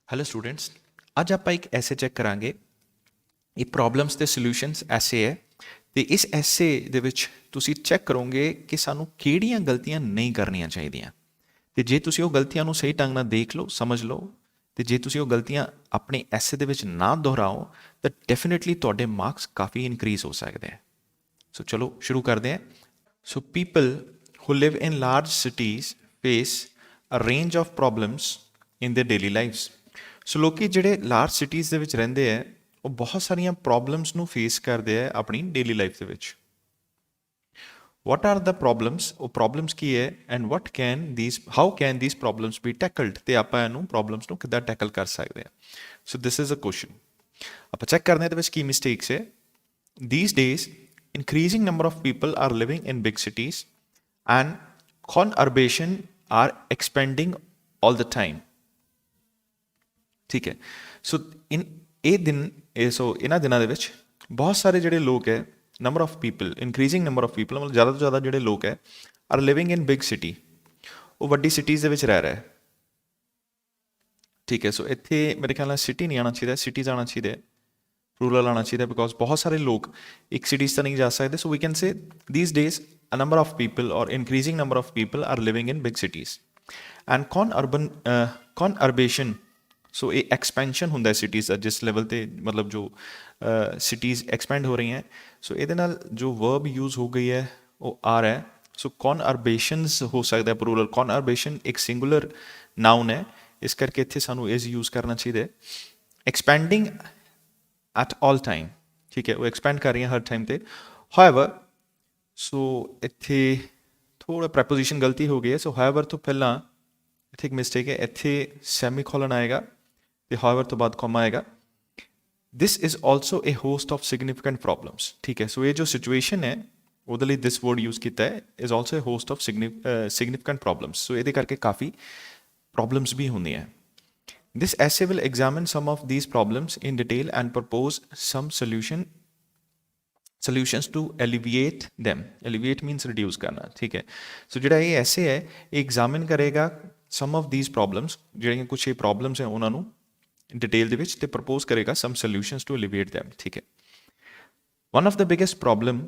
Hello students, ਅੱਜ ਆਪਾਂ ਇੱਕ ਐਸੇ ਚੈੱਕ ਕਰਾਂਗੇ। ਇਹ ਪ੍ਰੋਬਲਮਸ ਤੇ ਸੋਲੂਸ਼ਨਸ ਐਸੇ ਹੈ ਤੇ ਇਸ ਐਸੇ ਦੇ ਵਿੱਚ ਤੁਸੀਂ ਚੈੱਕ ਕਰੋਗੇ ਕਿ ਸਾਨੂੰ ਕਿਹੜੀਆਂ ਗਲਤੀਆਂ ਨਹੀਂ ਕਰਨੀਆਂ ਚਾਹੀਦੀਆਂ ਤੇ ਜੇ ਤੁਸੀਂ ਉਹ ਗਲਤੀਆਂ ਨੂੰ ਸਹੀ ਢੰਗ ਨਾਲ ਦੇਖ ਲਓ, ਸਮਝ ਲਓ ਤੇ ਜੇ ਤੁਸੀਂ ਉਹ ਗਲਤੀਆਂ ਆਪਣੇ ਐਸੇ ਦੇ ਵਿੱਚ ਨਾ ਦੁਹਰਾਓ ਤਾਂ ਡੈਫੀਨਿਟਲੀ ਤੁਹਾਡੇ ਮਾਰਕਸ ਕਾਫੀ ਇਨਕਰੀਜ਼ ਹੋ ਸਕਦੇ ਹੈ। ਸੋ ਚਲੋ ਸ਼ੁਰੂ ਕਰਦੇ ਹਾਂ। ਸੋ people who live in large cities face a range of problems in their daily lives। ਸੋ ਲੋਕੀ ਜਿਹੜੇ ਲਾਰਜ ਸਿਟੀਜ਼ ਦੇ ਵਿੱਚ ਰਹਿੰਦੇ ਹੈ ਉਹ ਬਹੁਤ ਸਾਰੀਆਂ ਪ੍ਰੋਬਲਮਸ ਨੂੰ ਫੇਸ ਕਰਦੇ ਹੈ ਆਪਣੀ ਡੇਲੀ ਲਾਈਫ ਦੇ ਵਿੱਚ। what are the problems, ਉਹ ਪ੍ਰੋਬਲਮਸ ਕੀ ਹੈ and how can these problems be tackled, ਤੇ ਆਪਾਂ ਇਹਨੂੰ ਪ੍ਰੋਬਲਮਸ ਨੂੰ ਕਿੱਦਾਂ ਟੈਕਲ ਕਰ ਸਕਦੇ ਹਾਂ। ਸੋ ਦਿਸ ਇਜ਼ ਅ ਕੁਐਸਚਨ। ਆਪਾਂ ਚੈੱਕ ਕਰਨੇ ਇਹਦੇ ਵਿੱਚ ਕੀ ਮਿਸਟੇਕਸ ਹੈ। these days increasing number of people are living in big cities and conurbation are expanding all the time। ਠੀਕ ਹੈ। ਸੋ ਇਹਨਾਂ ਦਿਨਾਂ ਦੇ ਵਿੱਚ ਬਹੁਤ ਸਾਰੇ ਜਿਹੜੇ ਲੋਕ ਹੈ, number of people, increasing number of people, ਮਤਲਬ ਜ਼ਿਆਦਾ ਤੋਂ ਜ਼ਿਆਦਾ ਜਿਹੜੇ ਲੋਕ ਹੈ are living in big city, ਉਹ ਵੱਡੀ ਸਿਟੀਜ਼ ਦੇ ਵਿੱਚ ਰਹਿ ਰਿਹਾ ਹੈ। ਠੀਕ ਹੈ। ਸੋ ਇੱਥੇ ਮੇਰੇ ਖਿਆਲ ਨਾਲ ਸਿਟੀ ਨਹੀਂ ਆਉਣਾ ਚਾਹੀਦਾ, ਸਿਟੀਜ਼ ਆਉਣਾ ਚਾਹੀਦਾ, ਰੂਰਲ ਆਉਣਾ ਚਾਹੀਦਾ, ਬਿਕੋਜ਼ ਬਹੁਤ ਸਾਰੇ ਲੋਕ ਇੱਕ ਸਿਟੀਜ਼ ਤਾਂ ਨਹੀਂ ਜਾ ਸਕਦੇ। So we can say these days a number of people or increasing number of people are living in big cities and conurbation, ਸੋ ਇਹ ਐਕਸਪੈਂਸ਼ਨ ਹੁੰਦਾ ਸਿਟੀਜ਼ ਦਾ, ਜਿਸ ਲੈਵਲ 'ਤੇ ਮਤਲਬ ਜੋ ਸਿਟੀਜ਼ ਐਕਸਪੈਂਡ ਹੋ ਰਹੀਆਂ। ਸੋ ਇਹਦੇ ਨਾਲ ਜੋ ਵਰਬ ਯੂਜ਼ ਹੋ ਗਈ ਹੈ ਉਹ ਆਰ ਹੈ। ਸੋ ਕੋਨਅਰਬੇਸ਼ਨਸ ਹੋ ਸਕਦਾ ਪਲੂਰਲ। ਕੋਨਅਰਬੇਸ਼ਨ ਇੱਕ ਸਿੰਗੂਲਰ ਨਾਊਨ ਹੈ, ਇਸ ਕਰਕੇ ਇੱਥੇ ਸਾਨੂੰ ਇਜ਼ ਯੂਜ਼ ਕਰਨਾ ਚਾਹੀਦਾ। ਐਕਸਪੈਂਡਿੰਗ ਐਟ ਆਲ ਟਾਈਮ, ਠੀਕ ਹੈ, ਉਹ ਐਕਸਪੈਂਡ ਕਰ ਰਹੀਆਂ ਹਰ ਟਾਈਮ 'ਤੇ। ਹਾਊਐਵਰ, ਸੋ ਇੱਥੇ ਥੋੜ੍ਹਾ ਪ੍ਰੈਪੋਜੀਸ਼ਨ ਗਲਤੀ ਹੋ ਗਈ ਹੈ। ਸੋ ਹਾਊਐਵਰ ਤੋਂ ਪਹਿਲਾਂ ਇੱਥੇ ਇੱਕ ਮਿਸਟੇਕ ਹੈ, ਇੱਥੇ ਸੈਮੀਕੋਲਨ ਆਏਗਾ ਤੇ ਹਾਊਐਵਰ ਤੋਂ ਬਾਅਦ ਕੋਮਾ ਆਏਗਾ। This is also a host of significant problems. ਠੀਕ ਹੈ। ਸੋ ਇਹ ਜੋ ਸਿਚੁਏਸ਼ਨ ਹੈ ਉਹਦੇ ਲਈ ਦਿਸ ਵਰਡ ਯੂਜ਼ ਕੀਤਾ ਹੈ, is also a host of significant problems. So ਇਹਦੇ ਕਰਕੇ ਕਾਫੀ ਪ੍ਰੋਬਲਮਸ ਵੀ ਹੁੰਦੀਆਂ। This essay will examine some of these problems in detail and propose some solutions to alleviate them। Alleviate means reduce करना। ठीक है। So ਜਿਹੜਾ ਇਹ essay है ਇਹ examine करेगा some of these problems, ਜਿਹੜੀਆਂ ਕੁਛ ਇਹ problems ਹੈ ਉਹਨਾਂ ਨੂੰ डिटेल ਦੇ ਵਿੱਚ ਤੇ propose करेगा some solutions to alleviate them। ठीक है। One of the biggest problem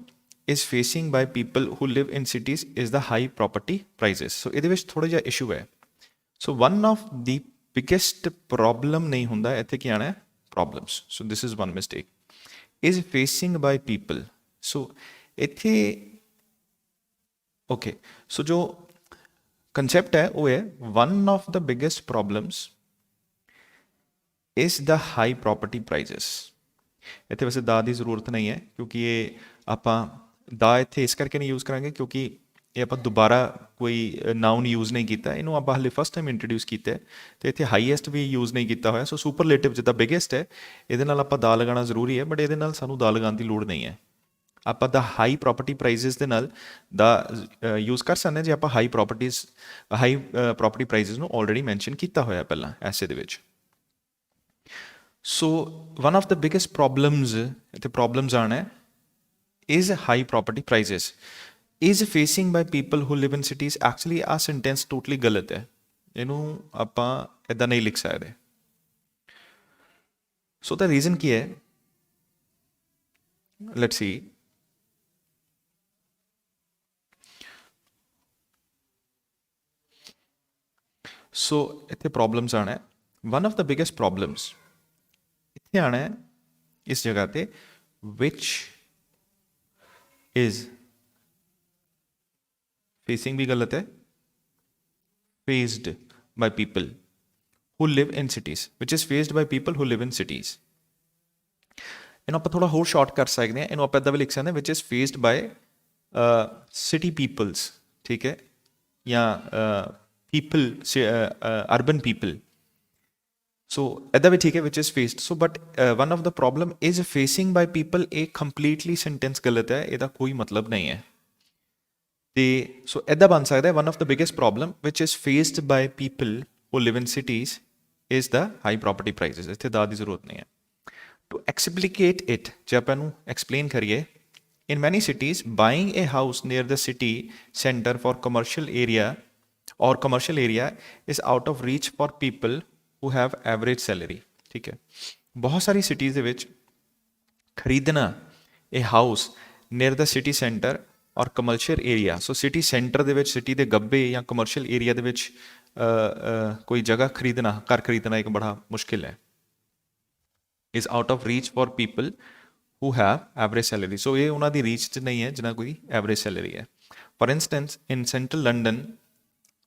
is facing by people who live in cities is the high property prices। So ਇਹਦੇ ਵਿੱਚ ਥੋੜਾ ਜਿਹਾ issue ਹੈ। So one of the biggest problem ਨਹੀਂ ਹੁੰਦਾ, ਇੱਥੇ ਕੀ ਆਣਾ ਹੈ problems। So this is one mistake, is facing by people। So ਇੱਥੇ okay, so ਜੋ concept ਹੈ ਉਹ ਹੈ one of the biggest problems is the high property prices। ਇੱਥੇ ਵੈਸੇ ਦਾ ਦੀ ਜ਼ਰੂਰਤ ਨਹੀਂ ਹੈ ਕਿਉਂਕਿ ਇਹ ਆਪਾਂ ਦਾ ਇੱਥੇ ਇਸ ਕਰਕੇ ਨਹੀਂ ਯੂਜ਼ ਕਰਾਂਗੇ ਕਿਉਂਕਿ ਇਹ ਆਪਾਂ ਦੁਬਾਰਾ ਕੋਈ ਨਾਊਨ ਯੂਜ਼ ਨਹੀਂ ਕੀਤਾ, ਇਹਨੂੰ ਆਪਾਂ ਹਾਲੇ ਫਸਟ ਟਾਈਮ ਇੰਟਰੋਡਿਊਸ ਕੀਤਾ ਅਤੇ ਇੱਥੇ ਹਾਈਐਸਟ ਵੀ ਯੂਜ਼ ਨਹੀਂ ਕੀਤਾ ਹੋਇਆ। ਸੋ ਸੁਪਰਲੇਟਿਵ ਜਿੱਦਾਂ ਬਿਗੇਸਟ ਹੈ ਇਹਦੇ ਨਾਲ ਆਪਾਂ ਦਾ ਲਗਾਉਣਾ ਜ਼ਰੂਰੀ ਹੈ, ਬਟ ਇਹਦੇ ਨਾਲ ਸਾਨੂੰ ਦਾ ਲਗਾਉਣ ਦੀ ਲੋੜ ਨਹੀਂ ਹੈ। ਆਪਾਂ ਦਾ ਹਾਈ ਪ੍ਰੋਪਰਟੀ ਪ੍ਰਾਈਸਿਸ ਦੇ ਨਾਲ ਦਾ ਯੂਜ਼ ਕਰ ਸਕਦੇ ਹਾਂ ਜੇ ਆਪਾਂ ਹਾਈ ਪ੍ਰੋਪਰਟੀ ਪ੍ਰਾਈਸਿਸ ਨੂੰ ਆਲਰੇਡੀ ਮੈਂਸ਼ਨ ਕੀਤਾ ਹੋਇਆ ਪਹਿਲਾਂ ਐਸੇ ਦੇ ਵਿੱਚ। ਸੋ one of the biggest problems, ਇੱਥੇ ਪ੍ਰੋਬਲਮਸ ਆਉਣਾ ਹੈ is high property prices is facing by people who live in cities। actually ਆ sentence totally ਗਲਤ ਹੈ, ਇਹਨੂੰ ਆਪਾਂ ਇੱਦਾਂ ਨਹੀਂ ਲਿਖ ਸਕਦੇ। ਸੋ ਦਾ ਰੀਜ਼ਨ ਕੀ ਹੈ, ਲੈਟਸ ਸੀ। ਸੋ ਇੱਥੇ ਪ੍ਰੋਬਲਮਸ ਆਉਣਾ ਹੈ one of the biggest problems, ਇੱਥੇ ਆਉਣਾ ਹੈ ਇਸ ਜਗ੍ਹਾ ਤੇ which is facing भी गलत है, faced by people who live in cities, which is faced by people who live in cities। ਇਹਨੂੰ ਆਪਾਂ ਥੋੜਾ ਹੋਰ ਸ਼ਾਰਟ ਕਰ ਸਕਦੇ ਹਾਂ, ਇਹਨੂੰ ਆਪਾਂ ਇੱਦਾਂ ਵੀ ਲਿਖ ਸਕਦੇ ਹਾਂ which is faced by city peoples। ਠੀਕ ਹੈ, ਜਾਂ people urban people। ਸੋ ਇੱਦਾਂ ਵੀ ਠੀਕ ਹੈ which is faced। So but one of the problem is facing by people, ਇਹ ਕੰਪਲੀਟਲੀ ਸੈਂਟੈਂਸ ਗਲਤ ਹੈ, ਇਹਦਾ ਕੋਈ ਮਤਲਬ ਨਹੀਂ ਹੈ। ਤੇ ਸੋ ਇੱਦਾਂ ਬਣ ਸਕਦਾ ਹੈ one of the biggest problem which is faced by people who live in cities is the high property prices। ਇੱਥੇ ਦਾ ਦੀ ਜ਼ਰੂਰਤ ਨਹੀਂ ਹੈ। to explicate it, ਜੇ ਆਪਾਂ ਨੂੰ ਐਕਸਪਲੇਨ ਕਰੀਏ, in many cities buying a house near the city center for commercial area is out of reach for people who have average salary, ठीक है। बहुत सारी सिटीज़ ਦੇ ਵਿੱਚ ਖਰੀਦਣਾ ਇਹ ਹਾਊਸ ਨੀਅਰ ਦਾ ਸਿਟੀ ਸੈਂਟਰ ਔਰ ਕਮਰਸ਼ੀਅਲ ਏਰੀਆ, ਸੋ ਸਿਟੀ ਸੈਂਟਰ ਦੇ ਵਿੱਚ, ਸਿਟੀ ਦੇ ਗੱਬੇ ਜਾਂ ਕਮਰਸ਼ੀਅਲ ਏਰੀਆ ਦੇ ਵਿੱਚ ਕੋਈ ਜਗ੍ਹਾ ਖਰੀਦਣਾ, ਘਰ ਖਰੀਦਣਾ ਇੱਕ ਬੜਾ ਮੁਸ਼ਕਿਲ ਹੈ, is out of reach for people who have average salary. So ਇਹ ਉਹਨਾਂ ਦੀ ਰੀਚ 'ਚ ਨਹੀਂ ਹੈ ਜਿਨ੍ਹਾਂ ਕੋਈ ਐਵਰੇਜ ਸੈਲਰੀ ਹੈ। For instance, in central London,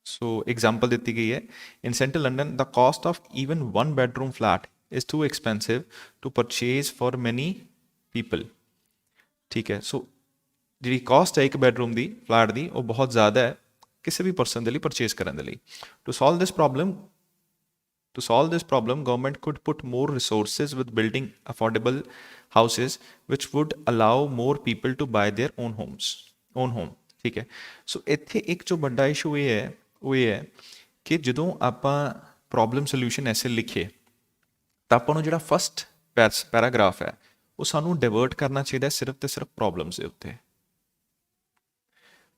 so example ਦਿੱਤੀ ਗਈ ਹੈ, in central London the cost of even one bedroom flat is too expensive to purchase for many people, ਠੀਕ ਹੈ। ਸੋ ਜਿਹੜੀ ਕਾਸਟ ਹੈ ਇੱਕ ਬੈਡਰੂਮ ਦੀ, ਫਲੈਟ ਦੀ, ਉਹ ਬਹੁਤ ਜ਼ਿਆਦਾ ਹੈ ਕਿਸੇ ਵੀ ਪਰਸਨ ਦੇ ਲਈ ਪਰਚੇਸ ਕਰਨ ਦੇ ਲਈ। To solve this problem, government could put more resources with building affordable houses which would allow more people to buy their own home, ਠੀਕ ਹੈ। ਸੋ ਇੱਥੇ ਇੱਕ ਜੋ ਵੱਡਾ ਇਸ਼ੂ ਇਹ ਹੈ, ਉਹ ਇਹ ਹੈ ਕਿ ਜਦੋਂ ਆਪਾਂ ਪ੍ਰੋਬਲਮ ਸੋਲਿਊਸ਼ਨ ਐਸੇ ਲਿਖੇ ਤਾਂ ਆਪਾਂ ਨੂੰ ਜਿਹੜਾ ਫਸਟ ਪੈਰਾਗ੍ਰਾਫ ਹੈ ਉਹ ਸਾਨੂੰ ਡਿਵਰਟ ਕਰਨਾ ਚਾਹੀਦਾ ਸਿਰਫ ਤੇ ਸਿਰਫ ਪ੍ਰੋਬਲਮਸ ਦੇ ਉੱਤੇ।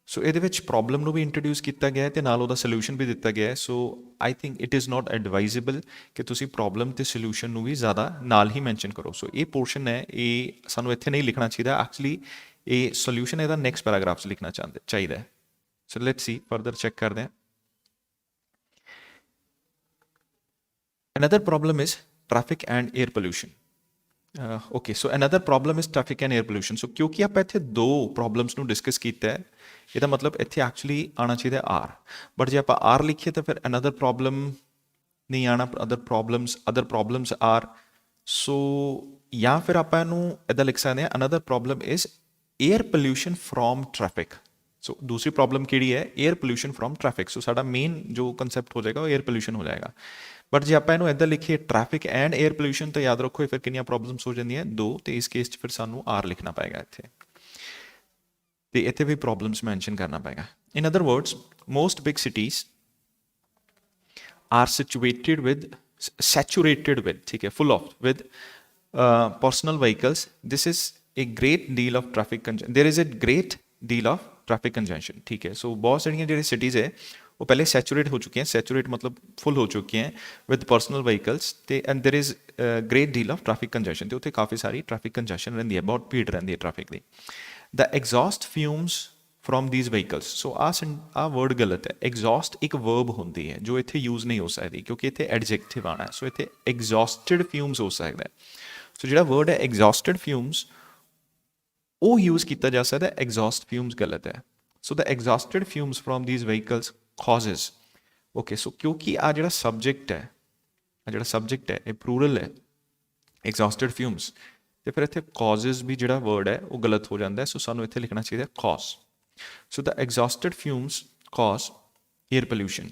ਸੋ ਇਹਦੇ ਵਿੱਚ ਪ੍ਰੋਬਲਮ ਨੂੰ ਵੀ ਇੰਟਰੋਡਿਊਸ ਕੀਤਾ ਗਿਆ ਹੈ ਅਤੇ ਨਾਲ ਉਹਦਾ ਸੋਲਿਊਸ਼ਨ ਵੀ ਦਿੱਤਾ ਗਿਆ ਹੈ। So I think it is not advisable ਕਿ ਤੁਸੀਂ ਪ੍ਰੋਬਲਮ ਅਤੇ ਸੋਲਿਊਸ਼ਨ ਨੂੰ ਵੀ ਜ਼ਿਆਦਾ ਨਾਲ ਹੀ ਮੈਂਸ਼ਨ ਕਰੋ। ਸੋ ਇਹ ਪੋਰਸ਼ਨ ਹੈ, ਇਹ ਸਾਨੂੰ ਇੱਥੇ ਨਹੀਂ ਲਿਖਣਾ ਚਾਹੀਦਾ। ਐਕਚੁਅਲੀ ਇਹ ਸੋਲਿਊਸ਼ਨ ਇਹਦਾ ਨੈਕਸਟ ਪੈਰਾਗ੍ਰਾਫ 'ਚ ਲਿਖਣਾ ਚਾਹੀਦਾ ਹੈ। So let's see, further check ਕਰਦੇ ਹਾਂ। Another problem is traffic and air pollution. Okay, so another problem is traffic and air pollution. So ਕਿਉਂਕਿ ਆਪਾਂ ਇੱਥੇ ਦੋ ਪ੍ਰੋਬਲਮਸ ਨੂੰ ਡਿਸਕਸ ਕੀਤਾ ਹੈ, ਇਹਦਾ ਮਤਲਬ ਇੱਥੇ ਐਕਚੁਅਲੀ ਆਉਣਾ ਚਾਹੀਦਾ ਆਰ, ਬਟ ਜੇ ਆਪਾਂ ਆਰ ਲਿਖੀਏ ਤਾਂ ਫਿਰ another problem ਨਹੀਂ ਆਉਣਾ, other problems are, ਸੋ ਜਾਂ ਫਿਰ ਆਪਾਂ ਇਹਨੂੰ ਇੱਦਾਂ ਲਿਖ ਸਕਦੇ ਹਾਂ, another problem is air pollution from traffic. ਸੋ ਦੂਸਰੀ ਪ੍ਰੋਬਲਮ ਕਿਹੜੀ ਹੈ? Air pollution from traffic. So ਸਾਡਾ ਮੇਨ ਜੋ ਕੰਸੈਪਟ ਹੋ ਜਾਏਗਾ ਉਹ ਏਅਰ ਪੋਲਿਊਸ਼ਨ ਹੋ ਜਾਏਗਾ। ਬਟ ਜੇ ਆਪਾਂ ਇਹਨੂੰ ਇੱਦਾਂ ਲਿਖੀਏ ਟ੍ਰੈਫਿਕ ਐਂਡ ਏਅਰ ਪੋਲਿਊਸ਼ਨ, ਤਾਂ ਯਾਦ ਰੱਖੋ ਫਿਰ ਕਿੰਨੀਆਂ ਪ੍ਰੋਬਲਮਸ ਹੋ ਜਾਂਦੀਆਂ? ਦੋ। ਤੇ ਇਸ ਕੇਸ 'ਚ ਫਿਰ ਸਾਨੂੰ ਆਰ ਲਿਖਣਾ ਪਏਗਾ ਇੱਥੇ, ਤੇ ਇੱਥੇ ਵੀ ਪ੍ਰੋਬਲਮਸ ਮੈਂਸ਼ਨ ਕਰਨਾ ਪਏਗਾ। In other words, most big cities are saturated with, ਠੀਕ ਹੈ, full of with personal vehicles. This is a great deal of traffic congestion. There is a great deal of traffic congestion, ਠੀਕ ਹੈ। ਸੋ ਬਹੁਤ ਸਾਰੀਆਂ ਜਿਹੜੇ cities ਹੈ ਉਹ ਪਹਿਲੇ ਸੈਚੂਰੇਟ ਹੋ ਚੁੱਕੀਆਂ, ਸੈਚੂਰੇਟ ਮਤਲਬ ਫੁੱਲ ਹੋ ਚੁੱਕੀਆਂ ਵਿਦ ਪਰਸਨਲ ਵਹੀਕਲਸ, ਤੇ and there is great deal of traffic congestion, ਤੇ ਉੱਥੇ ਕਾਫੀ ਸਾਰੀ ਟ੍ਰੈਫਿਕ ਕੰਜੈਸ਼ਨ ਰਹਿੰਦੀ ਹੈ, ਬਹੁਤ ਭੀੜ ਰਹਿੰਦੀ ਹੈ traffic the. The exhaust fumes from these vehicles, ਸੋ ਆਹ ਵਰਡ ਗਲਤ ਹੈ। ਐਗਜ਼ੌਸਟ ਇੱਕ ਵਰਬ ਹੁੰਦੀ ਹੈ ਜੋ ਇੱਥੇ ਯੂਜ਼ ਨਹੀਂ ਹੋ ਸਕਦੀ ਕਿਉਂਕਿ ਇੱਥੇ ਐਡਜੈਕਟਿਵ ਆਉਣਾ ਹੈ। ਸੋ ਇੱਥੇ ਐਗਜ਼ੌਸਟਿਡ ਫਿਊਮਸ ਹੋ ਸਕਦਾ ਹੈ। ਸੋ ਜਿਹੜਾ ਵਰਡ ਹੈ ਐਗਜ਼ੌਸਟਿਡ ਫਿਊਮਸ ਉਹ ਯੂਜ਼ ਕੀਤਾ ਜਾ ਸਕਦਾ, ਐਗਜ਼ੌਸਟ ਫਿਊਮਸ ਗਲਤ ਹੈ। So the exhausted fumes from these vehicles causes, okay, so ਕਿਉਂਕਿ ਆ ਜਿਹੜਾ ਸਬਜੈਕਟ ਹੈ ਇਹ ਪਲੂਰਲ ਹੈ, ਐਗਜ਼ੌਸਟਿਡ ਫਿਊਮਸ, ਤੇ ਫਿਰ ਇੱਥੇ causes ਵੀ ਜਿਹੜਾ ਵਰਡ ਹੈ ਉਹ ਗਲਤ ਹੋ ਜਾਂਦਾ ਹੈ। ਸੋ ਸਾਨੂੰ ਇੱਥੇ ਲਿਖਣਾ ਚਾਹੀਦਾ cause. So the exhausted fumes cause air pollution,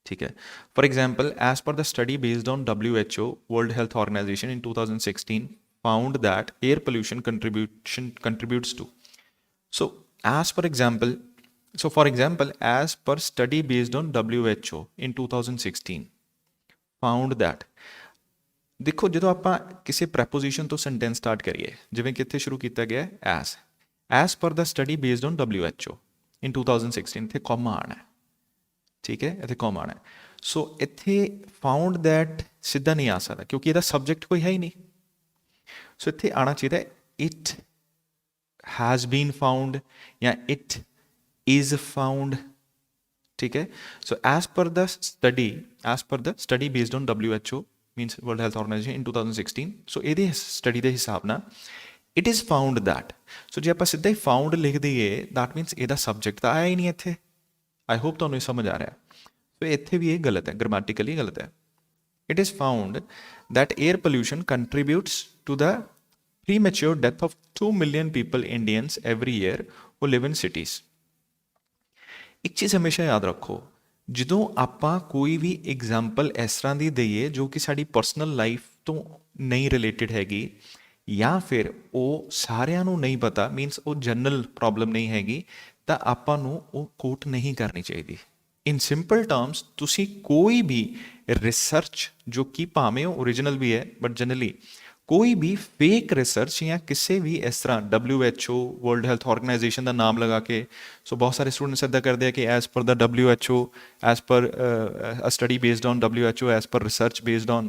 ਠੀਕ ਹੈ। For example, as per the study based on WHO, World Health Organization, in 2016 found that air pollution contributes to, for example, as per study based on WHO in 2016 found that, ਦੇਖੋ ਜਦੋਂ ਆਪਾਂ ਕਿਸੇ preposition ਤੋਂ sentence start ਕਰੀਏ, ਜਿਵੇਂ ਕਿ ਇੱਥੇ ਸ਼ੁਰੂ ਕੀਤਾ ਗਿਆ as per the study based on WHO in 2016, ਇੱਥੇ ਕੌਮਾ ਆਉਣਾ ਹੈ, ਠੀਕ ਹੈ, ਇੱਥੇ ਕੌਮਾ ਆਉਣਾ ਹੈ। ਸੋ ਇੱਥੇ found that ਸਿੱਧਾ ਨਹੀਂ ਆ ਸਕਦਾ ਕਿਉਂਕਿ ਇਹਦਾ ਸਬਜੈਕਟ ਕੋਈ ਹੈ ਹੀ ਨਹੀਂ। ਸੋ ਇੱਥੇ ਆਉਣਾ ਚਾਹੀਦਾ it has been found ਜਾਂ it is found, ਠੀਕ ਹੈ। ਸੋ as per the study based on WHO means World Health Organization in 2016, ਸੋ ਇਹਦੀ ਸਟੱਡੀ ਦੇ ਹਿਸਾਬ ਨਾਲ it is found that, ਸੋ ਜੇ ਆਪਾਂ ਸਿੱਧਾ ਹੀ found ਲਿਖ ਦਈਏ that means ਇਹਦਾ ਸਬਜੈਕਟ ਤਾਂ ਆਇਆ ਹੀ ਨਹੀਂ ਇੱਥੇ। ਆਈ ਹੋਪ ਤੁਹਾਨੂੰ ਇਹ ਸਮਝ ਆ ਰਿਹਾ। ਸੋ ਇੱਥੇ ਵੀ ਇਹ ਗਲਤ ਹੈ, ਗ੍ਰਾਮੈਟਿਕਲੀ ਗਲਤ ਹੈ। it is found that air pollution contributes to the premature death of 2 million people, Indians, every year who live in cities. ਇੱਕ ਚੀਜ਼ ਹਮੇਸ਼ਾ ਯਾਦ ਰੱਖੋ, ਜਦੋਂ ਆਪਾਂ ਕੋਈ ਵੀ ਐਗਜ਼ਾਮਪਲ ਇਸ ਤਰ੍ਹਾਂ ਦੀ ਦਈਏ ਜੋ ਕਿ ਸਾਡੀ ਪਰਸਨਲ ਲਾਈਫ ਤੋਂ ਨਹੀਂ ਰਿਲੇਟਡ ਹੈਗੀ ਜਾਂ ਫਿਰ ਉਹ ਸਾਰਿਆਂ ਨੂੰ ਨਹੀਂ ਪਤਾ, ਮੀਨਸ ਉਹ ਜਨਰਲ ਪ੍ਰੋਬਲਮ ਨਹੀਂ ਹੈਗੀ, ਤਾਂ ਆਪਾਂ ਨੂੰ ਉਹ ਕੋਟ ਨਹੀਂ ਕਰਨੀ ਚਾਹੀਦੀ। ਇਨ ਸਿੰਪਲ ਟਰਮਸ, ਤੁਸੀਂ ਕੋਈ ਵੀ ਰਿਸਰਚ ਜੋ ਕਿ ਭਾਵੇਂ ਉਹ ਓਰੀਜਨਲ ਵੀ ਹੈ ਬਟ ਜਨਰਲੀ ਕੋਈ ਵੀ ਫੇਕ ਰਿਸਰਚ ਜਾਂ ਕਿਸੇ ਵੀ ਇਸ ਤਰ੍ਹਾਂ WHO ਵਰਲਡ ਹੈਲਥ ਆਰਗੇਨਾਈਜੇਸ਼ਨ ਦਾ ਨਾਮ ਲਗਾ ਕੇ, ਸੋ ਬਹੁਤ ਸਾਰੇ ਸਟੂਡੈਂਟਸ ਇੱਦਾਂ ਕਰਦੇ ਆ ਕਿ as per the WHO, as per a study based on WHO, as per research based on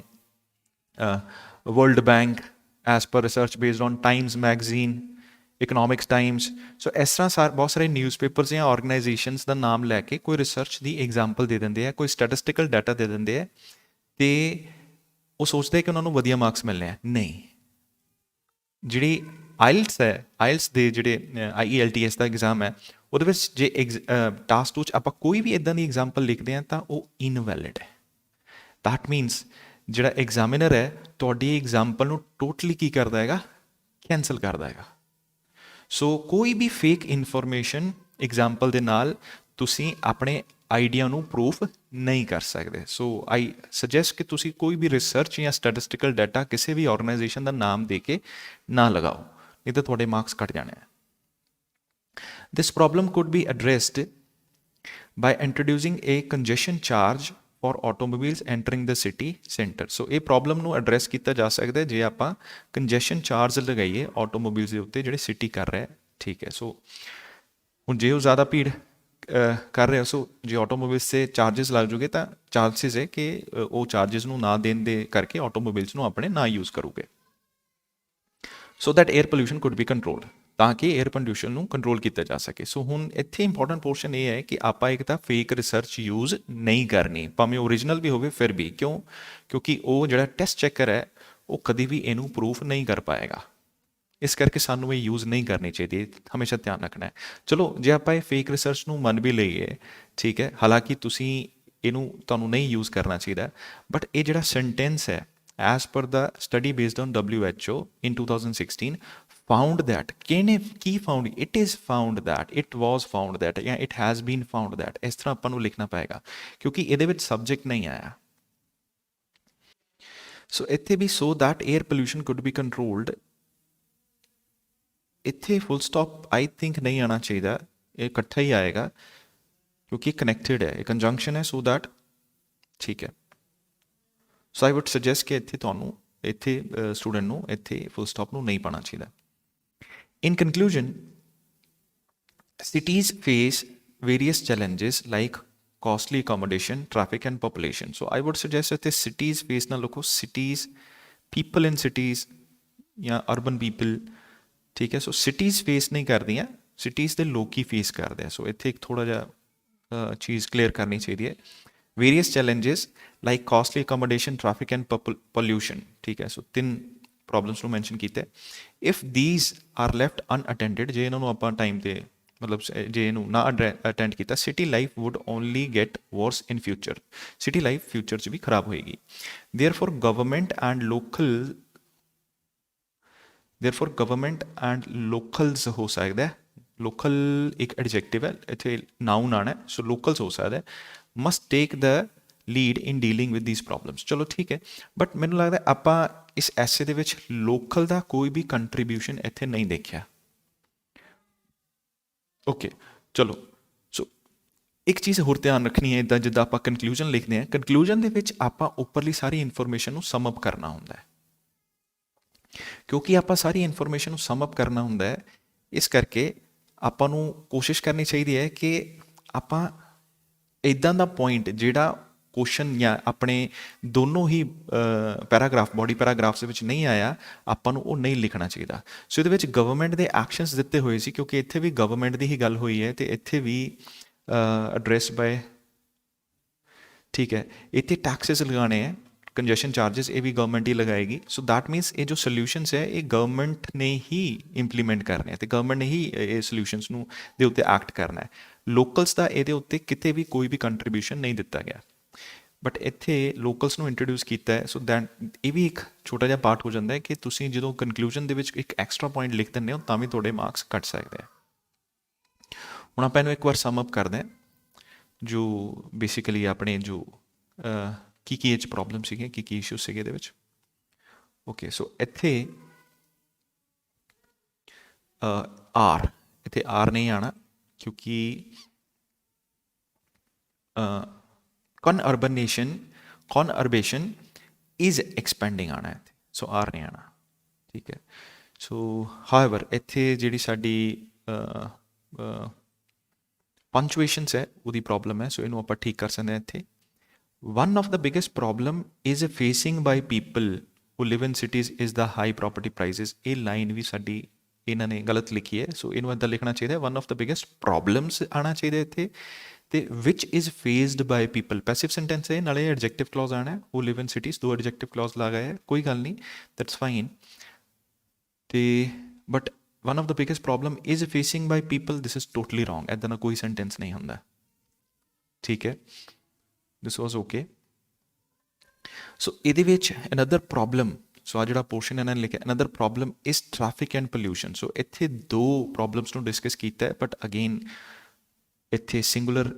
world bank, as per research based on Times magazine, economics times. So ਇਸ ਤਰ੍ਹਾਂ ਬਹੁਤ ਸਾਰੇ ਨਿਊਜ਼ਪੇਪਰਸ ਜਾਂ ਆਰਗੇਨਾਈਜੇਸ਼ਨਸ ਦਾ ਨਾਮ ਲੈ ਕੇ ਕੋਈ ਰਿਸਰਚ ਦੀ example ਦੇ ਦਿੰਦੇ ਆ, ਕੋਈ ਸਟੈਟਿਸਟੀਕਲ ਡਾਟਾ ਦੇ ਦਿੰਦੇ ਆ, ਅਤੇ ਉਹ ਸੋਚਦੇ ਕਿ ਉਹਨਾਂ ਨੂੰ ਵਧੀਆ ਮਾਰਕਸ ਮਿਲਣੇ ਆ। ਨਹੀਂ, ਜਿਹੜੀ ਆਇਲਟਸ ਹੈ, ਆਇਲਟਸ ਦੇ ਜਿਹੜੇ IELTS ਦਾ ਐਗਜ਼ਾਮ ਹੈ, ਉਹਦੇ ਵਿੱਚ ਜੇ ਟਾਸਕ 2 'ਚ ਆਪਾਂ ਕੋਈ ਵੀ ਇੱਦਾਂ ਦੀ ਐਗਜ਼ਾਮਪਲ ਲਿਖਦੇ ਹਾਂ ਤਾਂ ਉਹ ਇਨਵੈਲਿਡ ਹੈ। ਦੈਟ ਮੀਨਸ ਜਿਹੜਾ ਐਗਜ਼ਾਮੀਨਰ ਹੈ ਤੁਹਾਡੀ ਐਗਜ਼ਾਮਪਲ ਨੂੰ ਟੋਟਲੀ ਕੀ ਕਰਦਾ ਹੈਗਾ, ਕੈਂਸਲ ਕਰਦਾ ਹੈਗਾ। ਸੋ ਕੋਈ ਵੀ ਫੇਕ ਇਨਫੋਰਮੇਸ਼ਨ ਐਗਜ਼ਾਮਪਲ ਦੇ ਨਾਲ ਤੁਸੀਂ ਆਪਣੇ ਆਈਡੀਆ ਨੂੰ ਪ੍ਰੂਫ ਨਹੀਂ ਕਰ ਸਕਦੇ। ਸੋ ਆਈ ਸੁਜੈਸਟ ਕਿ ਤੁਸੀਂ ਕੋਈ ਵੀ ਰਿਸਰਚ ਜਾਂ ਸਟੈਟਿਸਟੀਕਲ ਡਾਟਾ ਕਿਸੇ ਵੀ ਆਰਗੇਨਾਈਜੇਸ਼ਨ ਦਾ ਨਾਮ ਦੇ ਕੇ ਨਾ ਲਗਾਓ, ਨਹੀਂ ਤਾਂ ਤੁਹਾਡੇ ਮਾਰਕਸ ਘੱਟ ਜਾਣੇ ਆ। This problem could be addressed by introducing a congestion charge for automobiles entering the city center. ਸੋ ਇਹ ਪ੍ਰੋਬਲਮ ਨੂੰ ਐਡਰੈਸ ਕੀਤਾ ਜਾ ਸਕਦਾ ਜੇ ਆਪਾਂ ਕੰਜੈਸ਼ਨ ਚਾਰਜ ਲਗਾਈਏ ਆਟੋਮੋਬਾਈਲਸ ਦੇ ਉੱਤੇ ਜਿਹੜੇ ਸਿਟੀ ਕਰ ਰਿਹਾ। ਠੀਕ ਹੈ, ਸੋ ਹੁਣ ਜੇ ਉਹ ਜ਼ਿਆਦਾ ਭੀੜ ਕਰ ਰਿਹਾ, ਸੋ ਜੇ ਆਟੋਮੋਬਾਈਲਸ 'ਤੇ ਚਾਰਜਸ ਲੱਗ ਜੂਗੇ ਤਾਂ ਚਾਂਸਿਸ ਹੈ ਕਿ ਉਹ ਚਾਰਜਸ ਨੂੰ ਨਾ ਦੇਣ ਦੇ ਕਰਕੇ ਆਟੋਮੋਬਾਈਲਸ ਨੂੰ ਆਪਣੇ ਨਾ ਯੂਜ਼ ਕਰੂਗੇ। So that air pollution could B controlled, ਤਾਂ ਕਿ ਏਅਰ ਪੋਲਿਊਸ਼ਨ ਨੂੰ ਕੰਟਰੋਲ ਕੀਤਾ ਜਾ ਸਕੇ। ਸੋ ਹੁਣ ਇੱਥੇ ਇੰਪੋਰਟੈਂਟ ਪੋਰਸ਼ਨ ਇਹ ਹੈ ਕਿ ਆਪਾਂ ਇੱਕ ਤਾਂ ਫੇਕ ਰਿਸਰਚ ਯੂਜ਼ ਨਹੀਂ ਕਰਨੀ, ਭਾਵੇਂ ਓਰੀਜਨਲ ਵੀ ਹੋਵੇ ਫਿਰ ਵੀ। ਕਿਉਂ? ਕਿਉਂਕਿ ਉਹ ਜਿਹੜਾ ਟੈਸਟ ਚੈਕਰ ਹੈ ਉਹ ਕਦੀ ਵੀ ਇਹਨੂੰ ਪ੍ਰੂਫ ਨਹੀਂ ਕਰ ਪਾਏਗਾ, ਇਸ ਕਰਕੇ ਸਾਨੂੰ ਇਹ ਯੂਜ਼ ਨਹੀਂ ਕਰਨੀ ਚਾਹੀਦੀ, ਹਮੇਸ਼ਾ ਧਿਆਨ ਰੱਖਣਾ ਹੈ। ਚਲੋ ਜੇ ਆਪਾਂ ਇਹ ਫੇਕ ਰਿਸਰਚ ਨੂੰ ਮੰਨ ਵੀ ਲਈਏ, ਠੀਕ ਹੈ, ਹਾਲਾਂਕਿ ਤੁਹਾਨੂੰ ਇਹਨੂੰ ਨਹੀਂ ਯੂਜ਼ ਕਰਨਾ ਚਾਹੀਦਾ, ਬਟ ਇਹ ਜਿਹੜਾ ਸੈਂਟੈਂਸ ਹੈ as per the study based on WHO in 2016 found that, ਕਿਹਨੇ ਕੀ found? It is found that, it was found that, ਜਾਂ it has been found that, ਇਸ ਤਰ੍ਹਾਂ ਆਪਾਂ ਨੂੰ ਲਿਖਣਾ ਪਏਗਾ ਕਿਉਂਕਿ ਇਹਦੇ ਵਿੱਚ ਸਬਜੈਕਟ ਨਹੀਂ ਆਇਆ। ਸੋ ਇੱਥੇ ਵੀ so that air pollution could be controlled, ਇੱਥੇ ਫੁੱਲ ਸਟਾਪ ਆਈ ਥਿੰਕ ਨਹੀਂ ਆਉਣਾ ਚਾਹੀਦਾ, ਇਹ ਇਕੱਠਾ ਹੀ ਆਏਗਾ ਕਿਉਂਕਿ ਕਨੈਕਟਡ ਹੈ, ਇਹ ਕੰਜੰਕਸ਼ਨ ਹੈ। ਸੋ ਦੈਟ ਠੀਕ ਹੈ। ਸੋ ਆਈ ਵੁੱਡ ਸੁਜੈਸਟ ਕਿ ਇੱਥੇ ਸਟੂਡੈਂਟ ਨੂੰ ਇੱਥੇ ਫੁੱਲ ਸਟਾਪ ਨੂੰ ਨਹੀਂ ਪਾਉਣਾ ਚਾਹੀਦਾ। ਇਨ conclusion, cities face various challenges like costly accommodation, traffic and population. So I would suggest that the cities face na loko, cities, people in cities ਜਾਂ urban people, ਠੀਕ ਹੈ। ਸੋ ਸਿਟੀਜ਼ ਫੇਸ ਨਹੀਂ ਕਰਦੀਆਂ, cities ਦੇ ਲੋਕ ਹੀ ਫੇਸ ਕਰਦੇ ਆ। ਸੋ ਇੱਥੇ ਇੱਕ ਥੋੜ੍ਹਾ ਜਿਹਾ ਚੀਜ਼ ਕਲੀਅਰ ਕਰਨੀ ਚਾਹੀਦੀ ਹੈ। Various challenges like costly accommodation, traffic and pollution, ਠੀਕ ਹੈ। ਸੋ 3 ਪ੍ਰੋਬਲਮਸ ਨੂੰ ਮੈਂਸ਼ਨ ਕੀਤਾ। ਇਫ ਦੀਜ਼ ਆਰ ਲੈਫਟ ਅਨਅਟੈਂਡਡ, ਜੇ ਇਹਨਾਂ ਨੂੰ ਆਪਾਂ ਟਾਈਮ 'ਤੇ ਮਤਲਬ ਜੇ ਇਹਨੂੰ ਨਾ ਅਟੈਂਡ ਕੀਤਾ, city life would only get worse in future, city life future 'ਚ ਵੀ ਖਰਾਬ ਹੋਏਗੀ। ਦੇਅਰਫੋਰ ਗਵਰਨਮੈਂਟ ਐਂਡ ਲੋਕਲਸ ਹੋ ਸਕਦਾ, ਲੋਕਲ ਇੱਕ ਐਡਜੈਕਟਿਵ ਹੈ, ਇੱਥੇ ਨਾਊਨ ਆਉਣਾ, ਸੋ ਲੋਕਲਸ ਹੋ ਸਕਦਾ, must take the lead in dealing with ਦੀਸ problems. ਚਲੋ ਠੀਕ ਹੈ, ਬਟ ਮੈਨੂੰ ਲੱਗਦਾ ਆਪਾਂ ਇਸ ਐਸੇ ਦੇ ਵਿੱਚ ਲੋਕਲ ਦਾ ਕੋਈ ਵੀ ਕੰਟਰੀਬਿਊਸ਼ਨ ਇੱਥੇ ਨਹੀਂ ਦੇਖਿਆ। ਓਕੇ, ਚਲੋ। ਸੋ ਇੱਕ ਚੀਜ਼ ਹੋਰ ਧਿਆਨ ਰੱਖਣੀ ਹੈ, ਇੱਦਾਂ ਜਿੱਦਾਂ ਆਪਾਂ ਕਨਕਲੂਜਨ ਲਿਖਦੇ ਹਾਂ, ਕਨਕਲੂਜਨ ਦੇ ਵਿੱਚ ਆਪਾਂ ਉੱਪਰਲੀ ਸਾਰੀ ਇਨਫੋਰਮੇਸ਼ਨ ਨੂੰ ਸਮ ਅਪ ਕਰਨਾ ਹੁੰਦਾ ਹੈ। ਕਿਉਂਕਿ ਆਪਾਂ ਸਾਰੀ ਇਨਫੋਰਮੇਸ਼ਨ ਨੂੰ ਸਮ ਅਪ ਕਰਨਾ ਹੁੰਦਾ ਹੈ, ਇਸ ਕਰਕੇ ਆਪਾਂ ਨੂੰ ਕੋਸ਼ਿਸ਼ ਕਰਨੀ ਚਾਹੀਦੀ ਹੈ ਕਿ ਆਪਾਂ ਇੱਦਾਂ ਦਾ ਪੁਆਇੰਟ ਜਿਹੜਾ ਕੁਐਸਚਨ ਜਾਂ ਆਪਣੇ ਦੋਨੋਂ ਹੀ ਪੈਰਾਗ੍ਰਾਫ, ਬੋਡੀ ਪੈਰਾਗ੍ਰਾਫਸ ਦੇ ਵਿੱਚ ਨਹੀਂ ਆਇਆ, ਆਪਾਂ ਨੂੰ ਉਹ ਨਹੀਂ ਲਿਖਣਾ ਚਾਹੀਦਾ। ਸੋ ਇਹਦੇ ਵਿੱਚ ਗਵਰਨਮੈਂਟ ਦੇ ਐਕਸ਼ਨਸ ਦਿੱਤੇ ਹੋਏ ਸੀ, ਕਿਉਂਕਿ ਇੱਥੇ ਵੀ ਗਵਰਨਮੈਂਟ ਦੀ ਹੀ ਗੱਲ ਹੋਈ ਹੈ ਅਤੇ ਇੱਥੇ ਵੀ ਐਡਰੈਸ ਬਾਏ, ਠੀਕ ਹੈ। ਇੱਥੇ ਟੈਕਸਿਸ ਲਗਾਉਣੇ ਹੈ, ਕੰਜੈਸ਼ਨ ਚਾਰਜਸ, ਇਹ ਵੀ ਗਵਰਨਮੈਂਟ ਹੀ ਲਗਾਏਗੀ। ਸੋ ਦੈਟ ਮੀਨਸ ਇਹ ਜੋ ਸੋਲਿਊਸ਼ਨਸ ਹੈ ਇਹ ਗਵਰਨਮੈਂਟ ਨੇ ਹੀ ਇੰਪਲੀਮੈਂਟ ਕਰਨੇ ਹੈ ਅਤੇ ਗਵਰਨਮੈਂਟ ਨੇ ਹੀ ਇਹ ਸੋਲਿਊਸ਼ਨਸ ਨੂੰ ਦੇ ਉੱਤੇ ਐਕਟ ਕਰਨਾ ਹੈ। ਲੋਕਲਸ ਦਾ ਇਹਦੇ ਉੱਤੇ ਕਿਤੇ ਵੀ ਕੋਈ ਵੀ ਕੰਟਰੀਬਿਊਸ਼ਨ ਨਹੀਂ ਦਿੱਤਾ ਗਿਆ, ਬਟ ਇੱਥੇ ਲੋਕਲਸ ਨੂੰ ਇੰਟਰੋਡਿਊਸ ਕੀਤਾ ਹੈ। ਸੋ ਦੈਟ ਇਹ ਵੀ ਇੱਕ ਛੋਟਾ ਜਿਹਾ ਪਾਰਟ ਹੋ ਜਾਂਦਾ ਹੈ ਕਿ ਤੁਸੀਂ ਜਦੋਂ ਕਨਕਲੂਜਨ ਦੇ ਵਿੱਚ ਇੱਕ ਐਕਸਟਰਾ ਪੁਆਇੰਟ ਲਿਖ ਦਿੰਦੇ ਹੋ ਤਾਂ ਵੀ ਤੁਹਾਡੇ ਮਾਰਕਸ ਘੱਟ ਸਕਦੇ ਆ। ਹੁਣ ਆਪਾਂ ਇਹਨੂੰ ਇੱਕ ਵਾਰ ਸਮ ਅਪ ਕਰਦੇ ਹਾਂ, ਜੋ ਬੇਸਿਕਲੀ ਆਪਣੇ ਜੋ ਕੀ ਇਹ 'ਚ ਪ੍ਰੋਬਲਮ ਸੀਗੇ, ਕੀ ਇਸ਼ੂ ਸੀਗੇ ਇਹਦੇ ਵਿੱਚ। ਓਕੇ, ਸੋ ਇੱਥੇ ਆਰ, ਇੱਥੇ ਆਰ ਨਹੀਂ ਆਉਣਾ ਕਿਉਂਕਿ ਕਨਅਰਬੇਸ਼ਨ ਇਜ਼ ਐਕਸਪੈਂਡਿੰਗ ਆਉਣਾ ਇੱਥੇ, ਸੋ ਆਰ ਨਹੀਂ ਆਉਣਾ। ਠੀਕ ਹੈ। ਸੋ ਹਾਊਐਵਰ ਇੱਥੇ ਜਿਹੜੀ ਸਾਡੀ ਪੰਚੁਏਸ਼ਨਸ ਹੈ ਉਹਦੀ ਪ੍ਰੋਬਲਮ ਹੈ, ਸੋ ਇਹਨੂੰ ਆਪਾਂ ਠੀਕ ਕਰ ਸਕਦੇ ਹਾਂ ਇੱਥੇ। One of the biggest problem is facing by people who live in cities is the high property prices। ਇਹ ਲਾਈਨ ਵੀ ਸਾਡੀ ਇਹਨਾਂ ਨੇ ਗਲਤ ਲਿਖੀ ਹੈ, ਸੋ ਇਹਨੂੰ ਇੱਦਾਂ ਲਿਖਣਾ ਚਾਹੀਦਾ one of the biggest problems ਆਉਣਾ ਚਾਹੀਦਾ ਇੱਥੇ, ਤੇ which is faced by people। Passive sentence ਹੈ, ਨਾਲੇ ਐਡਜੈਕਟਿਵ ਕਲੌਜ਼ ਆਣਾ who live in cities, ਦੋ ਐਡਜੈਕਟਿਵ ਕਲੌਜ਼ ਲਾ ਗਏ ਹੈ, ਕੋਈ ਗੱਲ ਨਹੀਂ, that's fine। ਤੇ but one of the biggest problem is facing by people, this is totally wrong। ਇੱਦਾਂ ਦਾ ਕੋਈ ਸੈਂਟੈਂਸ ਨਹੀਂ ਹੁੰਦਾ, ਠੀਕ ਹੈ। this was okay। so ਇਹਦੇ ਵਿੱਚ another problem, ਸੋ ਆ ਜਿਹੜਾ ਪੋਰਸ਼ਨ ਇਹਨਾਂ ਨੇ ਲਿਖਿਆ another problem is traffic and pollution। ਸੋ ਇੱਥੇ ਦੋ ਪ੍ਰੋਬਲਮਸ ਨੂੰ ਡਿਸਕਸ ਕੀਤਾ ਹੈ, ਬਟ ਅਗੇਨ ਇੱਥੇ ਸਿੰਗੂਲਰ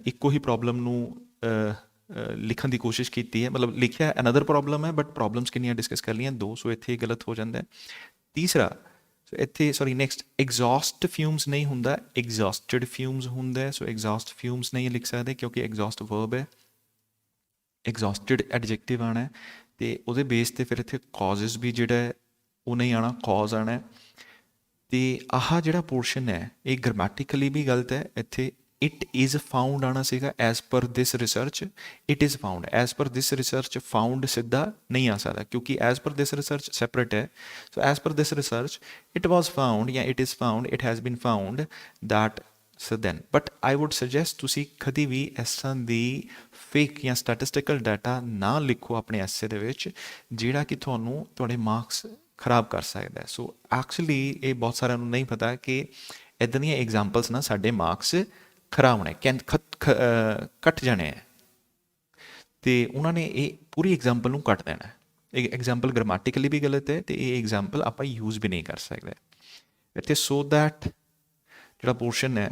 ਇੱਕੋ ਹੀ ਪ੍ਰੋਬਲਮ ਨੂੰ ਲਿਖਣ ਦੀ ਕੋਸ਼ਿਸ਼ ਕੀਤੀ ਹੈ, ਮਤਲਬ ਲਿਖਿਆ another ਪ੍ਰੋਬਲਮ ਹੈ ਬਟ ਪ੍ਰੋਬਲਮਸ ਕਿੰਨੀਆਂ ਡਿਸਕਸ ਕਰ ਲਈਆਂ, ਦੋ, ਸੋ ਇੱਥੇ ਗਲਤ ਹੋ ਜਾਂਦਾ ਹੈ। ਤੀਸਰਾ, ਸੋ ਇੱਥੇ ਸੌਰੀ ਨੈਕਸਟ ਐਗਜ਼ੌਸਟ ਫਿਊਮਸ ਨਹੀਂ ਹੁੰਦਾ, ਐਗਜ਼ੌਸਟਡ ਫਿਊਮਸ ਹੁੰਦਾ ਹੈ, ਸੋ ਐਗਜ਼ੌਸਟ ਫਿਊਮਸ ਨਹੀਂ ਲਿਖ ਸਕਦੇ ਕਿਉਂਕਿ ਐਗਜ਼ੌਸਟ ਵਰਬ ਹੈ, ਐਗਜ਼ੌਸਟਡ ਐਡਜੈਕਟਿਵ ਆਉਣਾ ਹੈ, ਅਤੇ ਉਹਦੇ ਬੇਸ 'ਤੇ ਫਿਰ ਇੱਥੇ ਕਾਜ਼ਸ ਵੀ ਜਿਹੜਾ ਹੈ ਉਹ ਨਹੀਂ ਆਉਣਾ, ਕਾਜ਼ ਆਉਣਾ। ਅਤੇ ਆਹ ਜਿਹੜਾ ਪੋਰਸ਼ਨ ਹੈ ਇਹ ਗ੍ਰਾਮੈਟੀਕਲੀ ਵੀ ਗਲਤ ਹੈ, ਇੱਥੇ ਇਟ ਇਜ਼ ਫਾਊਂਡ ਆਉਣਾ ਸੀਗਾ as per this research, it is found, as per this research found ਸਿੱਧਾ ਨਹੀਂ ਆ ਸਕਦਾ ਕਿਉਂਕਿ as per this research separate ਹੈ। So as per this research it was found ਜਾਂ it is found, it has been found that, so then. But I would suggest ਤੁਸੀਂ ਕਦੀ ਵੀ ਇਸ ਤਰ੍ਹਾਂ ਦੀ ਫੇਕ ਜਾਂ ਸਟੈਟਿਸਟੀਕਲ ਡਾਟਾ ਨਾ ਲਿਖੋ ਆਪਣੇ ਐਸੇ ਦੇ ਵਿੱਚ ਜਿਹੜਾ ਕਿ ਤੁਹਾਨੂੰ ਤੁਹਾਡੇ ਮਾਰਕਸ ਖਰਾਬ ਕਰ ਸਕਦਾ ਹੈ। ਸੋ ਐਕਚੁਅਲੀ ਇਹ ਬਹੁਤ ਸਾਰਿਆਂ ਨੂੰ ਨਹੀਂ ਪਤਾ ਕਿ ਇੱਦਾਂ ਦੀਆਂ ਐਗਜ਼ਾਮਪਲਸ ਨਾਲ ਸਾਡੇ ਮਾਰਕਸ ਖਰਾਬ ਹੋਣੇ ਕੱਟ ਜਾਣੇ ਹੈ, ਅਤੇ ਉਹਨਾਂ ਨੇ ਇਹ ਪੂਰੀ ਐਗਜ਼ਾਮਪਲ ਨੂੰ ਕੱਟ ਦੇਣਾ। ਇਹ ਐਗਜ਼ਾਮਪਲ ਗ੍ਰਾਮੈਟੀਕਲੀ ਵੀ ਗਲਤ ਹੈ ਅਤੇ ਇਹ ਐਗਜ਼ਾਮਪਲ ਆਪਾਂ ਯੂਜ਼ ਵੀ ਨਹੀਂ ਕਰ ਸਕਦੇ ਇੱਥੇ। ਸੋ ਦੈਟ ਜਿਹੜਾ ਪੋਰਸ਼ਨ ਹੈ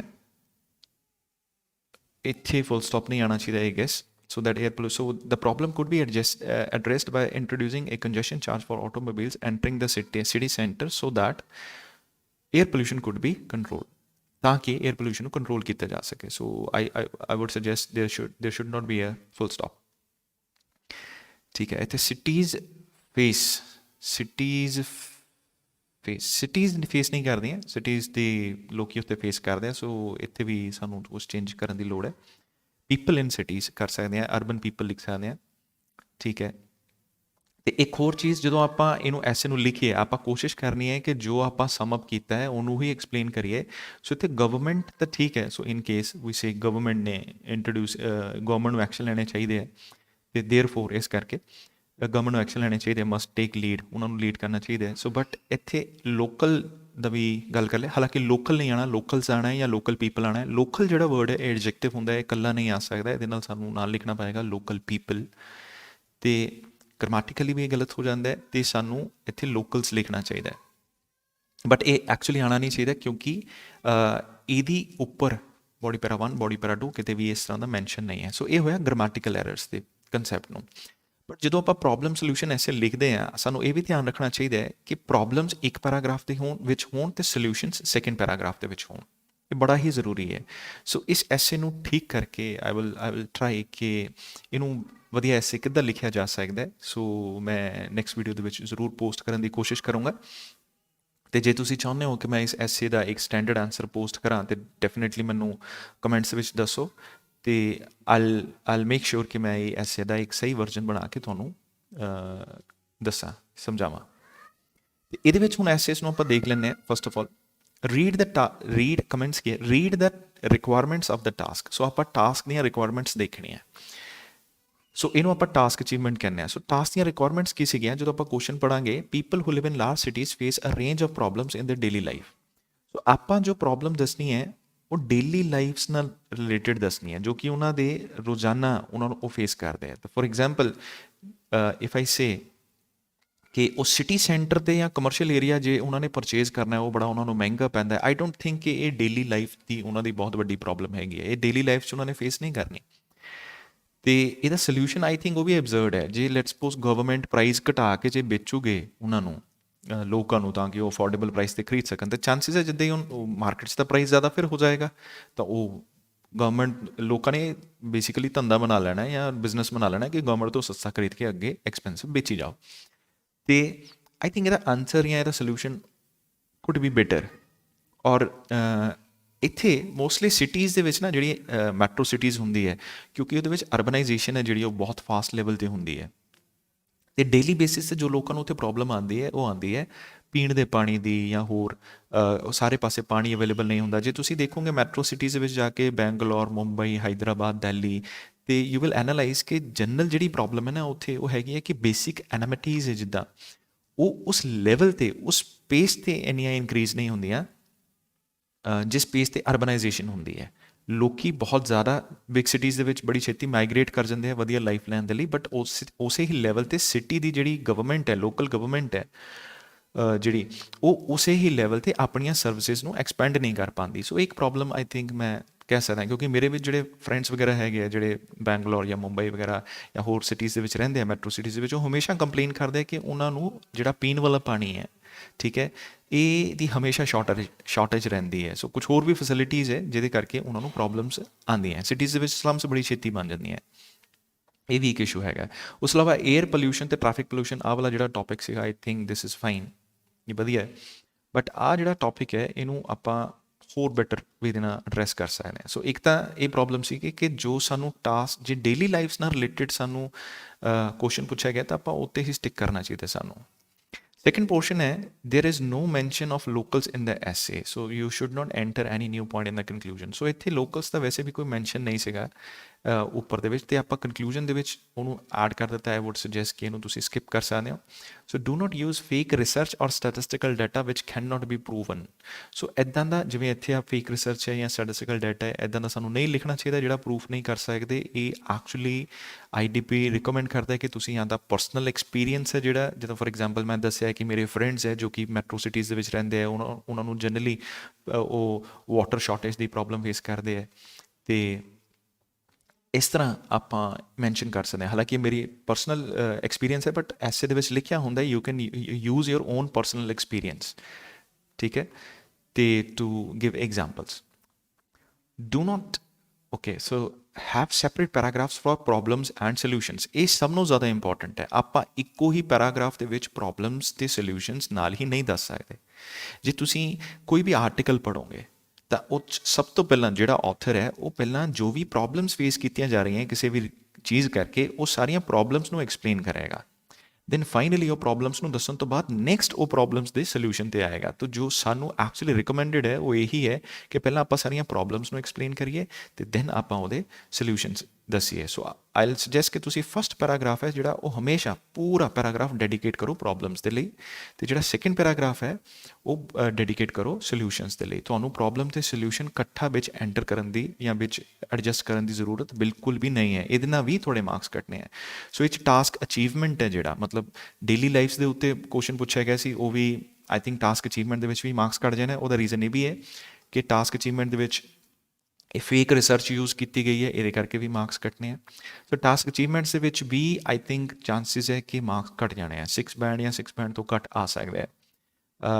ਇੱਥੇ ਫੁੱਲ ਸਟਾਪ ਨਹੀਂ ਆਉਣਾ ਚਾਹੀਦਾ, I guess. So that air pollution, so the problem could be addressed by introducing a congestion charge for automobiles entering the city center so that air pollution could be controlled, ताकि air pollution को control किया जा सके। So I would suggest there should not be a full stop। ठीक है, इतने cities face नहीं कर दी, cities ਦੇ ਲੋਕੀ ਉੱਤੇ ਫੇਸ ਕਰਦੇ ਆ, ਸੋ ਇੱਥੇ ਵੀ ਸਾਨੂੰ ਕੁਛ ਚੇਂਜ ਕਰਨ ਦੀ ਲੋੜ ਹੈ। ਪੀਪਲ ਇਨ ਸਿਟੀਜ਼ ਕਰ ਸਕਦੇ ਹਾਂ, ਅਰਬਨ ਪੀਪਲ ਲਿਖ ਸਕਦੇ ਹਾਂ, ਠੀਕ ਹੈ। ਅਤੇ ਇੱਕ ਹੋਰ ਚੀਜ਼, ਜਦੋਂ ਆਪਾਂ ਇਹਨੂੰ ਐਸੇ ਨੂੰ ਲਿਖੀਏ ਆਪਾਂ ਕੋਸ਼ਿਸ਼ ਕਰਨੀ ਹੈ ਕਿ ਜੋ ਆਪਾਂ ਸਮ ਅਪ ਕੀਤਾ ਹੈ ਉਹਨੂੰ ਹੀ ਐਕਸਪਲੇਨ ਕਰੀਏ। ਸੋ ਇੱਥੇ ਗਵਰਨਮੈਂਟ ਤਾਂ ਠੀਕ ਹੈ, so in case we say government ਨੇ ਗਵਰਨਮੈਂਟ ਨੂੰ ਐਕਸ਼ਨ ਲੈਣੇ ਚਾਹੀਦੇ ਹੈ, ਅਤੇ ਦੇਅਰਫੋਰ ਇਸ ਕਰਕੇ ਗਵਰਨਮੈਂਟ ਨੂੰ ਐਕਸ਼ਨ ਲੈਣੇ ਚਾਹੀਦੇ, ਮਸਟ ਟੇਕ ਲੀਡ, ਉਹਨਾਂ ਨੂੰ ਲੀਡ ਕਰਨਾ ਚਾਹੀਦਾ ਹੈ। ਸੋ ਬਟ ਇੱਥੇ ਲੋਕਲ ਦਾ ਵੀ ਗੱਲ ਕਰ ਲਿਆ, ਹਾਲਾਂਕਿ ਲੋਕਲ ਨਹੀਂ ਆਉਣਾ, ਲੋਕਲਸ ਆਉਣਾ ਹੈ ਜਾਂ ਲੋਕਲ ਪੀਪਲ ਆਉਣਾ ਹੈ। ਲੋਕਲ ਜਿਹੜਾ ਵਰਡ ਹੈ ਇਹ ਐਡਜੈਕਟਿਵ ਹੁੰਦਾ ਹੈ, ਇਕੱਲਾ ਨਹੀਂ ਆ ਸਕਦਾ, ਇਹਦੇ ਨਾਲ ਸਾਨੂੰ ਨਾਲ ਲਿਖਣਾ ਪਏਗਾ ਲੋਕਲ ਪੀਪਲ, ਅਤੇ ਗ੍ਰਾਮੈਟੀਕਲੀ ਵੀ ਇਹ ਗਲਤ ਹੋ ਜਾਂਦਾ ਹੈ, ਅਤੇ ਸਾਨੂੰ ਇੱਥੇ ਲੋਕਲਸ ਲਿਖਣਾ ਚਾਹੀਦਾ ਹੈ। ਬਟ ਇਹ ਐਕਚੁਅਲੀ ਆਉਣਾ ਨਹੀਂ ਚਾਹੀਦਾ ਕਿਉਂਕਿ ਇਹਦੀ ਉੱਪਰ ਬੋਡੀ ਪੈਰਾ 1 ਬੋਡੀ ਪੈਰਾ 2 ਕਿਤੇ ਵੀ ਇਸ ਤਰ੍ਹਾਂ ਦਾ ਮੈਂਸ਼ਨ ਨਹੀਂ ਹੈ। ਸੋ ਇਹ ਹੋਇਆ ਗ੍ਰਾਮੈਟੀਕਲ ਐਰਰਸ ਦੇ ਕੰਸੈਪਟ ਨੂੰ। ਬਟ ਜਦੋਂ ਆਪਾਂ ਪ੍ਰੋਬਲਮ ਸੋਲਿਊਸ਼ਨ ਐਸੇ ਲਿਖਦੇ ਹਾਂ, ਸਾਨੂੰ ਇਹ ਵੀ ਧਿਆਨ ਰੱਖਣਾ ਚਾਹੀਦਾ ਹੈ ਕਿ ਪ੍ਰੋਬਲਮਸ ਇੱਕ ਪੈਰਾਗ੍ਰਾਫ ਦੇ ਵਿੱਚ ਹੋਣ ਅਤੇ ਸੋਲਿਊਸ਼ਨਸ ਸੈਕਿੰਡ ਪੈਰਾਗ੍ਰਾਫ ਦੇ ਵਿੱਚ ਹੋਣ, ਇਹ ਬੜਾ ਹੀ ਜ਼ਰੂਰੀ ਹੈ। ਸੋ ਇਸ ਐਸੇ ਨੂੰ ਠੀਕ ਕਰਕੇ ਆਈ ਵਿਲ ਟਰਾਈ ਕਿ ਇਹਨੂੰ ਵਧੀਆ ਐਸੇ ਕਿੱਦਾਂ ਲਿਖਿਆ ਜਾ ਸਕਦਾ ਹੈ। ਸੋ ਮੈਂ ਨੈਕਸਟ ਵੀਡੀਓ ਦੇ ਵਿੱਚ ਜ਼ਰੂਰ ਪੋਸਟ ਕਰਨ ਦੀ ਕੋਸ਼ਿਸ਼ ਕਰੂੰਗਾ, ਅਤੇ ਜੇ ਤੁਸੀਂ ਚਾਹੁੰਦੇ ਹੋ ਕਿ ਮੈਂ ਇਸ ਐਸੇ ਦਾ ਇੱਕ ਸਟੈਂਡਰਡ ਆਨਸਰ ਪੋਸਟ ਕਰਾਂ ਤਾਂ ਡੈਫੀਨੇਟਲੀ ਮੈਨੂੰ ਕਮੈਂਟਸ ਵਿੱਚ ਦੱਸੋ, ਅਤੇ ਆਲ ਮੇਕ ਸ਼ੋਰ ਕਿ ਮੈਂ ਇਹ ਐਸੇ ਦਾ ਇੱਕ ਸਹੀ ਵਰਜਨ ਬਣਾ ਕੇ ਤੁਹਾਨੂੰ ਦੱਸਾਂ, ਸਮਝਾਵਾਂ। ਅਤੇ ਇਹਦੇ ਵਿੱਚ ਹੁਣ ਐਸੇਸ ਨੂੰ ਆਪਾਂ ਦੇਖ ਲੈਂਦੇ ਹਾਂ। First of all read comments ਕੀ ਹੈ, read the requirements of the task. So ਆਪਾਂ ਟਾਸਕ ਦੀਆਂ ਰਿਕੁਆਇਰਮੈਂਟਸ ਦੇਖਣੀਆਂ, ਸੋ ਇਹਨੂੰ ਆਪਾਂ ਟਾਸਕ ਅਚੀਵਮੈਂਟ ਕਹਿੰਦੇ ਹਾਂ। ਸੋ ਟਾਸਕ ਦੀਆਂ ਰਿਕੁਆਇਰਮੈਂਟਸ ਕੀ ਸੀਗੀਆਂ, ਜਦੋਂ ਆਪਾਂ ਕੁਐਸਚਨ ਪੜ੍ਹਾਂਗੇ, people who live in large cities face a range of problems in the daily life. So ਆਪਾਂ ਜੋ ਪ੍ਰੋਬਲਮ ਦੱਸਣੀ ਹੈ ਉਹ ਡੇਲੀ ਲਾਈਫਸ ਨਾਲ ਰਿਲੇਟਿਡ ਦੱਸਣੀ ਹੈ, ਜੋ ਕਿ ਉਹਨਾਂ ਦੇ ਰੋਜ਼ਾਨਾ ਉਹਨਾਂ ਨੂੰ ਉਹ ਫੇਸ ਕਰਦੇ ਆ। ਤਾਂ ਫੋਰ ਐਗਜ਼ਾਮਪਲ ਇਫ ਆਈ ਸੇ ਕਿ ਉਹ ਸਿਟੀ ਸੈਂਟਰ 'ਤੇ ਜਾਂ ਕਮਰਸ਼ੀਅਲ ਏਰੀਆ ਜੇ ਉਹਨਾਂ ਨੇ ਪਰਚੇਜ਼ ਕਰਨਾ ਉਹ ਬੜਾ ਉਹਨਾਂ ਨੂੰ ਮਹਿੰਗਾ ਪੈਂਦਾ, ਆਈ ਡੋਂਟ ਥਿੰਕ ਕਿ ਇਹ ਡੇਲੀ ਲਾਈਫ ਦੀ ਉਹਨਾਂ ਦੀ ਬਹੁਤ ਵੱਡੀ ਪ੍ਰੋਬਲਮ ਹੈਗੀ ਹੈ, ਇਹ ਡੇਲੀ ਲਾਈਫ 'ਚ ਉਹਨਾਂ ਨੇ ਫੇਸ ਨਹੀਂ ਕਰਨੀ। ਅਤੇ ਇਹਦਾ ਸੋਲਿਊਸ਼ਨ ਆਈ ਥਿੰਕ ਉਹ ਵੀ ਐਬਜ਼ਰਡ ਹੈ। ਜੇ ਲੈਟ ਸਪੋਜ਼ ਗਵਰਨਮੈਂਟ ਪ੍ਰਾਈਸ ਘਟਾ ਕੇ ਜੇ ਵੇਚੂਗੇ ਉਹਨਾਂ ਨੂੰ ਲੋਕਾਂ ਨੂੰ ਤਾਂ ਕਿ ਉਹ ਅਫੋਰਡੇਬਲ ਪ੍ਰਾਈਸ 'ਤੇ ਖਰੀਦ ਸਕਣ, ਤਾਂ ਚਾਂਸਿਸ ਹੈ ਜਿੱਦਾਂ ਹੀ ਉਹ ਮਾਰਕੀਟ 'ਚ ਦਾ ਪ੍ਰਾਈਸ ਜ਼ਿਆਦਾ ਫਿਰ ਹੋ ਜਾਏਗਾ, ਤਾਂ ਉਹ ਗਵਰਨਮੈਂਟ ਲੋਕਾਂ ਨੇ ਬੇਸਿਕਲੀ ਧੰਦਾ ਬਣਾ ਲੈਣਾ ਜਾਂ ਬਿਜ਼ਨਸ ਬਣਾ ਲੈਣਾ ਕਿ ਗਵਰਨਮੈਂਟ ਤੋਂ ਸਸਤਾ ਖਰੀਦ ਕੇ ਅੱਗੇ ਐਕਸਪੈਂਸਿਵ ਵੇਚੀ ਜਾਓ। ਅਤੇ ਆਈ ਥਿੰਕ ਇਹਦਾ ਆਨਸਰ ਜਾਂ ਇਹਦਾ ਸੋਲੂਸ਼ਨ ਕੁਡ ਬੀ ਬੈਟਰ। ਔਰ ਇੱਥੇ ਮੋਸਟਲੀ ਸਿਟੀਜ਼ ਦੇ ਵਿੱਚ ਨਾ ਜਿਹੜੀ ਮੈਟਰੋ ਸਿਟੀਜ਼ ਹੁੰਦੀ ਹੈ, ਕਿਉਂਕਿ ਉਹਦੇ ਵਿੱਚ ਅਰਬਨਾਈਜੇਸ਼ਨ ਹੈ ਜਿਹੜੀ ਉਹ ਬਹੁਤ ਫਾਸਟ ਲੈਵਲ 'ਤੇ ਹੁੰਦੀ ਹੈ, ਅਤੇ ਡੇਲੀ ਬੇਸਿਸ 'ਤੇ ਜੋ ਲੋਕਾਂ ਨੂੰ ਉੱਥੇ ਪ੍ਰੋਬਲਮ ਆਉਂਦੀ ਹੈ ਉਹ ਆਉਂਦੀ ਹੈ ਪੀਣ ਦੇ ਪਾਣੀ ਦੀ, ਜਾਂ ਹੋਰ ਸਾਰੇ ਪਾਸੇ ਪਾਣੀ ਅਵੇਲੇਬਲ ਨਹੀਂ ਹੁੰਦਾ। ਜੇ ਤੁਸੀਂ ਦੇਖੋਗੇ ਮੈਟਰੋ ਸਿਟੀਜ਼ ਦੇ ਵਿੱਚ ਜਾ ਕੇ, ਬੈਂਗਲੌਰ, ਮੁੰਬਈ, ਹੈਦਰਾਬਾਦ, ਦਿੱਲੀ, ਅਤੇ ਯੂ ਵਿਲ ਐਨਾਲਾਈਜ਼ ਕਿ ਜਨਰਲ ਜਿਹੜੀ ਪ੍ਰੋਬਲਮ ਹੈ ਨਾ ਉੱਥੇ ਉਹ ਹੈਗੀ ਹੈ ਕਿ ਬੇਸਿਕ ਐਨਾਮਿਟੀਜ਼ ਹੈ ਜਿੱਦਾਂ ਉਹ ਉਸ ਲੈਵਲ 'ਤੇ, ਉਸ ਪੇਸ 'ਤੇ ਇੰਨੀਆਂ ਇਨਕਰੀਜ਼ ਨਹੀਂ ਹੁੰਦੀਆਂ ਜਿਸ ਪੇਸ 'ਤੇ ਅਰਬਨਾਈਜੇਸ਼ਨ ਹੁੰਦੀ ਹੈ। ਲੋਕੀ ਬਹੁਤ ਜ਼ਿਆਦਾ ਬਿਗ ਸਿਟੀਜ਼ ਦੇ ਵਿੱਚ ਬੜੀ ਛੇਤੀ ਮਾਈਗਰੇਟ ਕਰ ਜਾਂਦੇ ਆ ਵਧੀਆ ਲਾਈਫ ਲੈਣ ਦੇ ਲਈ, ਬਟ ਉਸੇ ਹੀ ਲੈਵਲ 'ਤੇ ਸਿਟੀ ਦੀ ਜਿਹੜੀ ਗਵਰਨਮੈਂਟ ਹੈ, ਲੋਕਲ ਗਵਰਨਮੈਂਟ ਹੈ ਜਿਹੜੀ, ਉਹ ਉਸੇ ਹੀ ਲੈਵਲ 'ਤੇ ਆਪਣੀਆਂ ਸਰਵਿਸਿਜ਼ ਨੂੰ ਐਕਸਪੈਂਡ ਨਹੀਂ ਕਰ ਪਾਉਂਦੀ। ਸੋ ਇੱਕ ਪ੍ਰੋਬਲਮ ਆਈ ਥਿੰਕ ਮੈਂ ਕਹਿ ਸਕਦਾ, ਕਿਉਂਕਿ ਮੇਰੇ ਵਿੱਚ ਜਿਹੜੇ ਫਰੈਂਡਸ ਵਗੈਰਾ ਹੈਗੇ ਆ ਜਿਹੜੇ ਬੈਂਗਲੌਰ ਜਾਂ ਮੁੰਬਈ ਵਗੈਰਾ ਜਾਂ ਹੋਰ ਸਿਟੀਜ਼ ਦੇ ਵਿੱਚ ਰਹਿੰਦੇ ਆ, ਮੈਟਰੋ ਸਿਟੀਜ਼ ਦੇ ਵਿੱਚ, ਉਹ ਹਮੇਸ਼ਾ ਕੰਪਲੇਨ ਕਰਦੇ ਆ ਕਿ ਉਹਨਾਂ ਨੂੰ ਜਿਹੜਾ ਪੀਣ ਵਾਲਾ ਪਾਣੀ ਹੈ, ਠੀਕ ਹੈ, ਇਹਦੀ ਹਮੇਸ਼ਾ ਸ਼ਾਰਟੇਜ ਰਹਿੰਦੀ ਹੈ। ਸੋ ਕੁਝ ਹੋਰ ਵੀ ਫੈਸਿਲਿਟੀਜ਼ ਹੈ ਜਿਹਦੇ ਕਰਕੇ ਉਹਨਾਂ ਨੂੰ ਪ੍ਰੋਬਲਮਸ ਆਉਂਦੀਆਂ। ਸਿਟੀਜ਼ ਦੇ ਵਿੱਚ ਸਲਮਸ ਬੜੀ ਛੇਤੀ ਬਣ ਜਾਂਦੀਆਂ, ਇਹ ਵੀ ਇੱਕ ਇਸ਼ੂ ਹੈਗਾ। ਉਸ ਤੋਂ ਇਲਾਵਾ ਏਅਰ ਪੋਲਿਊਸ਼ਨ ਅਤੇ ਟ੍ਰੈਫਿਕ ਪੋਲਿਊਸ਼ਨ, ਆਹ ਵਾਲਾ ਜਿਹੜਾ ਟੌਪਿਕ ਸੀਗਾ, I think this is fine, ਇਹ ਵਧੀਆ ਹੈ, ਬਟ ਆਹ ਜਿਹੜਾ ਟੌਪਿਕ ਹੈ ਇਹਨੂੰ ਆਪਾਂ ਹੋਰ ਬੈਟਰ ਵੇ ਦੇ ਨਾਲ ਐਡਰੈਸ ਕਰ ਸਕਦੇ ਹਾਂ। ਸੋ ਇੱਕ ਤਾਂ ਇਹ ਪ੍ਰੋਬਲਮ ਸੀ ਕਿ ਜੋ ਸਾਨੂੰ ਟਾਸਕ, ਜੇ ਡੇਲੀ ਲਾਈਫਸ ਨਾਲ ਰਿਲੇਟਡ ਸਾਨੂੰ ਕੁਐਸਚਨ ਪੁੱਛਿਆ ਗਿਆ ਤਾਂ ਆਪਾਂ ਉੱਤੇ ਹੀ ਸਟਿਕ ਕਰਨਾ ਚਾਹੀਦਾ ਸਾਨੂੰ। Second portion है, there is no mention of locals in the essay, so you should not enter any new point in the conclusion. So ਇੱਥੇ locals ਦਾ ਵੈਸੇ ਵੀ ਕੋਈ ਮੈਂਸ਼ਨ ਨਹੀਂ ਸੀਗਾ ਉੱਪਰ ਦੇ ਵਿੱਚ, ਤੇ ਆਪਾਂ ਕਨਕਲੂਜਨ ਦੇ ਵਿੱਚ ਉਹਨੂੰ ਐਡ ਕਰ ਦਿੱਤਾ। ਆਈ ਵੁੱਡ ਸੁਜੈਸਟ ਕਿ ਇਹਨੂੰ ਤੁਸੀਂ ਸਕਿਪ ਕਰ ਸਕਦੇ ਹੋ। So do not use fake research or statistical data which can not be proven. So ਇੱਦਾਂ ਦਾ, ਜਿਵੇਂ ਇੱਥੇ ਆ ਫੇਕ ਰਿਸਰਚ ਹੈ ਜਾਂ ਸਟੈਟਿਸਟੀਕਲ ਡਾਟਾ ਹੈ, ਇੱਦਾਂ ਦਾ ਸਾਨੂੰ ਨਹੀਂ ਲਿਖਣਾ ਚਾਹੀਦਾ ਜਿਹੜਾ ਪ੍ਰੂਫ ਨਹੀਂ ਕਰ ਸਕਦੇ। ਇਹ ਐਕਚੁਅਲੀ IDP ਰਿਕਮੈਂਡ ਕਰਦਾ ਹੈ ਕਿ ਤੁਸੀਂ ਜਾਂ ਤਾਂ ਪਰਸਨਲ ਐਕਸਪੀਰੀਅੰਸ ਹੈ ਜਿਹੜਾ, ਜਿੱਦਾਂ ਫੋਰ ਐਗਜ਼ਾਮਪਲ ਮੈਂ ਦੱਸਿਆ ਕਿ ਮੇਰੇ ਫਰੈਂਡਸ ਹੈ ਜੋ ਕਿ ਮੈਟਰੋ ਸਿਟੀਜ਼ ਦੇ ਵਿੱਚ ਰਹਿੰਦੇ ਆ, ਉਹਨਾਂ ਨੂੰ ਜਨਰਲੀ ਉਹ ਵਾਟਰ ਸ਼ਾਰਟੇਜ ਦੀ ਪ੍ਰੋਬਲਮ ਫੇਸ ਕਰਦੇ ਹੈ, ਅਤੇ ਇਸ ਤਰ੍ਹਾਂ ਆਪਾਂ ਮੈਂਸ਼ਨ ਕਰ ਸਕਦੇ ਹਾਂ। ਹਾਲਾਂਕਿ ਮੇਰੀ ਪਰਸਨਲ ਐਕਸਪੀਰੀਅੰਸ ਹੈ, ਬਟ ਐਸੇ ਦੇ ਵਿੱਚ ਲਿਖਿਆ ਹੁੰਦਾ you can use your own personal experience, ਠੀਕ ਹੈ, ਅਤੇ to give examples. Do not okay, so have separate paragraphs for problems and solutions. ਇਹ ਸਭ ਨੂੰ ਜ਼ਿਆਦਾ ਇੰਪੋਰਟੈਂਟ ਹੈ। ਆਪਾਂ ਇੱਕੋ ਹੀ ਪੈਰਾਗ੍ਰਾਫ ਦੇ ਵਿੱਚ ਪ੍ਰੋਬਲਮਸ ਅਤੇ ਸੋਲਿਊਸ਼ਨਸ ਨਾਲ ਹੀ ਨਹੀਂ ਦੱਸ ਸਕਦੇ। ਜੇ ਤੁਸੀਂ ਕੋਈ ਵੀ ਆਰਟੀਕਲ ਪੜ੍ਹੋਗੇ ਤਾਂ ਉਹ 'ਚ ਸਭ ਤੋਂ ਪਹਿਲਾਂ ਜਿਹੜਾ ਆਥਰ ਹੈ ਉਹ ਪਹਿਲਾਂ ਜੋ ਵੀ ਪ੍ਰੋਬਲਮਸ ਫੇਸ ਕੀਤੀਆਂ ਜਾ ਰਹੀਆਂ ਕਿਸੇ ਵੀ ਚੀਜ਼ ਕਰਕੇ, ਉਹ ਸਾਰੀਆਂ ਪ੍ਰੋਬਲਮਸ ਨੂੰ ਐਕਸਪਲੇਨ ਕਰੇਗਾ। ਦੈਨ ਫਾਈਨਲੀ ਉਹ ਪ੍ਰੋਬਲਮਸ ਨੂੰ ਦੱਸਣ ਤੋਂ ਬਾਅਦ ਨੈਕਸਟ ਉਹ ਪ੍ਰੋਬਲਮਸ ਦੇ ਸੋਲਿਊਸ਼ਨ 'ਤੇ ਆਏਗਾ। ਤਾਂ ਜੋ ਸਾਨੂੰ ਐਕਚੁਅਲੀ ਰਿਕਮੈਂਡਡ ਹੈ ਉਹ ਇਹੀ ਹੈ ਕਿ ਪਹਿਲਾਂ ਆਪਾਂ ਸਾਰੀਆਂ ਪ੍ਰੋਬਲਮਸ ਨੂੰ ਐਕਸਪਲੇਨ ਕਰੀਏ ਅਤੇ ਦੈਨ ਆਪਾਂ ਉਹਦੇ ਸੋਲਿਊਸ਼ਨਸ ਦੱਸੀਏ। ਸੋ ਆਈ ਵਿਲ ਸੁਜੈਸਟ ਕਿ ਤੁਸੀਂ ਫਸਟ ਪੈਰਾਗ੍ਰਾਫ ਹੈ ਜਿਹੜਾ ਉਹ ਹਮੇਸ਼ਾ ਪੂਰਾ ਪੈਰਾਗ੍ਰਾਫ ਡੈਡੀਕੇਟ ਕਰੋ ਪ੍ਰੋਬਲਮਸ ਦੇ ਲਈ, ਅਤੇ ਜਿਹੜਾ ਸੈਕਿੰਡ ਪੈਰਾਗ੍ਰਾਫ ਹੈ ਉਹ ਡੈਡੀਕੇਟ ਕਰੋ ਸੋਲਿਊਸ਼ਨਸ ਦੇ ਲਈ। ਤੁਹਾਨੂੰ ਪ੍ਰੋਬਲਮ ਅਤੇ ਸੋਲਿਊਸ਼ਨ ਇਕੱਠਾ ਵਿੱਚ ਐਂਟਰ ਕਰਨ ਦੀ ਜਾਂ ਵਿੱਚ ਐਡਜਸਟ ਕਰਨ ਦੀ ਜ਼ਰੂਰਤ ਬਿਲਕੁਲ ਵੀ ਨਹੀਂ ਹੈ। ਇਹਦੇ ਨਾਲ ਵੀ ਥੋੜ੍ਹੇ ਮਾਰਕਸ ਕੱਟਣੇ ਹੈ। ਸੋ ਇਹ 'ਚ ਟਾਸਕ ਅਚੀਵਮੈਂਟ ਹੈ ਜਿਹੜਾ, ਮਤਲਬ ਡੇਲੀ ਲਾਈਫਸ ਦੇ ਉੱਤੇ ਕੁਐਸਚਨ ਪੁੱਛਿਆ ਗਿਆ ਸੀ, ਉਹ ਵੀ ਆਈ ਥਿੰਕ ਟਾਸਕ ਅਚੀਵਮੈਂਟ ਦੇ ਵਿੱਚ ਵੀ ਮਾਰਕਸ ਕੱਟ ਜਾਣੇ। ਉਹਦਾ ਰੀਜ਼ਨ ਇਹ ਵੀ ਹੈ ਕਿ ਟਾਸਕ ਅਚੀਵਮੈਂਟ ਦੇ ਵਿੱਚ ਇਹ ਫੇਕ ਰਿਸਰਚ ਯੂਜ਼ ਕੀਤੀ ਗਈ ਹੈ, ਇਹਦੇ ਕਰਕੇ ਵੀ ਮਾਰਕਸ ਕੱਟਣੇ ਆ। ਸੋ ਟਾਸਕ ਅਚੀਵਮੈਂਟਸ ਦੇ ਵਿੱਚ ਵੀ ਆਈ ਥਿੰਕ ਚਾਂਸਿਸ ਹੈ ਕਿ ਮਾਰਕਸ ਘੱਟ ਜਾਣੇ ਆ, 6 ਬੈਂਡ ਜਾਂ 6 ਬੈਂਡ ਤੋਂ ਘੱਟ ਆ ਸਕਦੇ ਆ।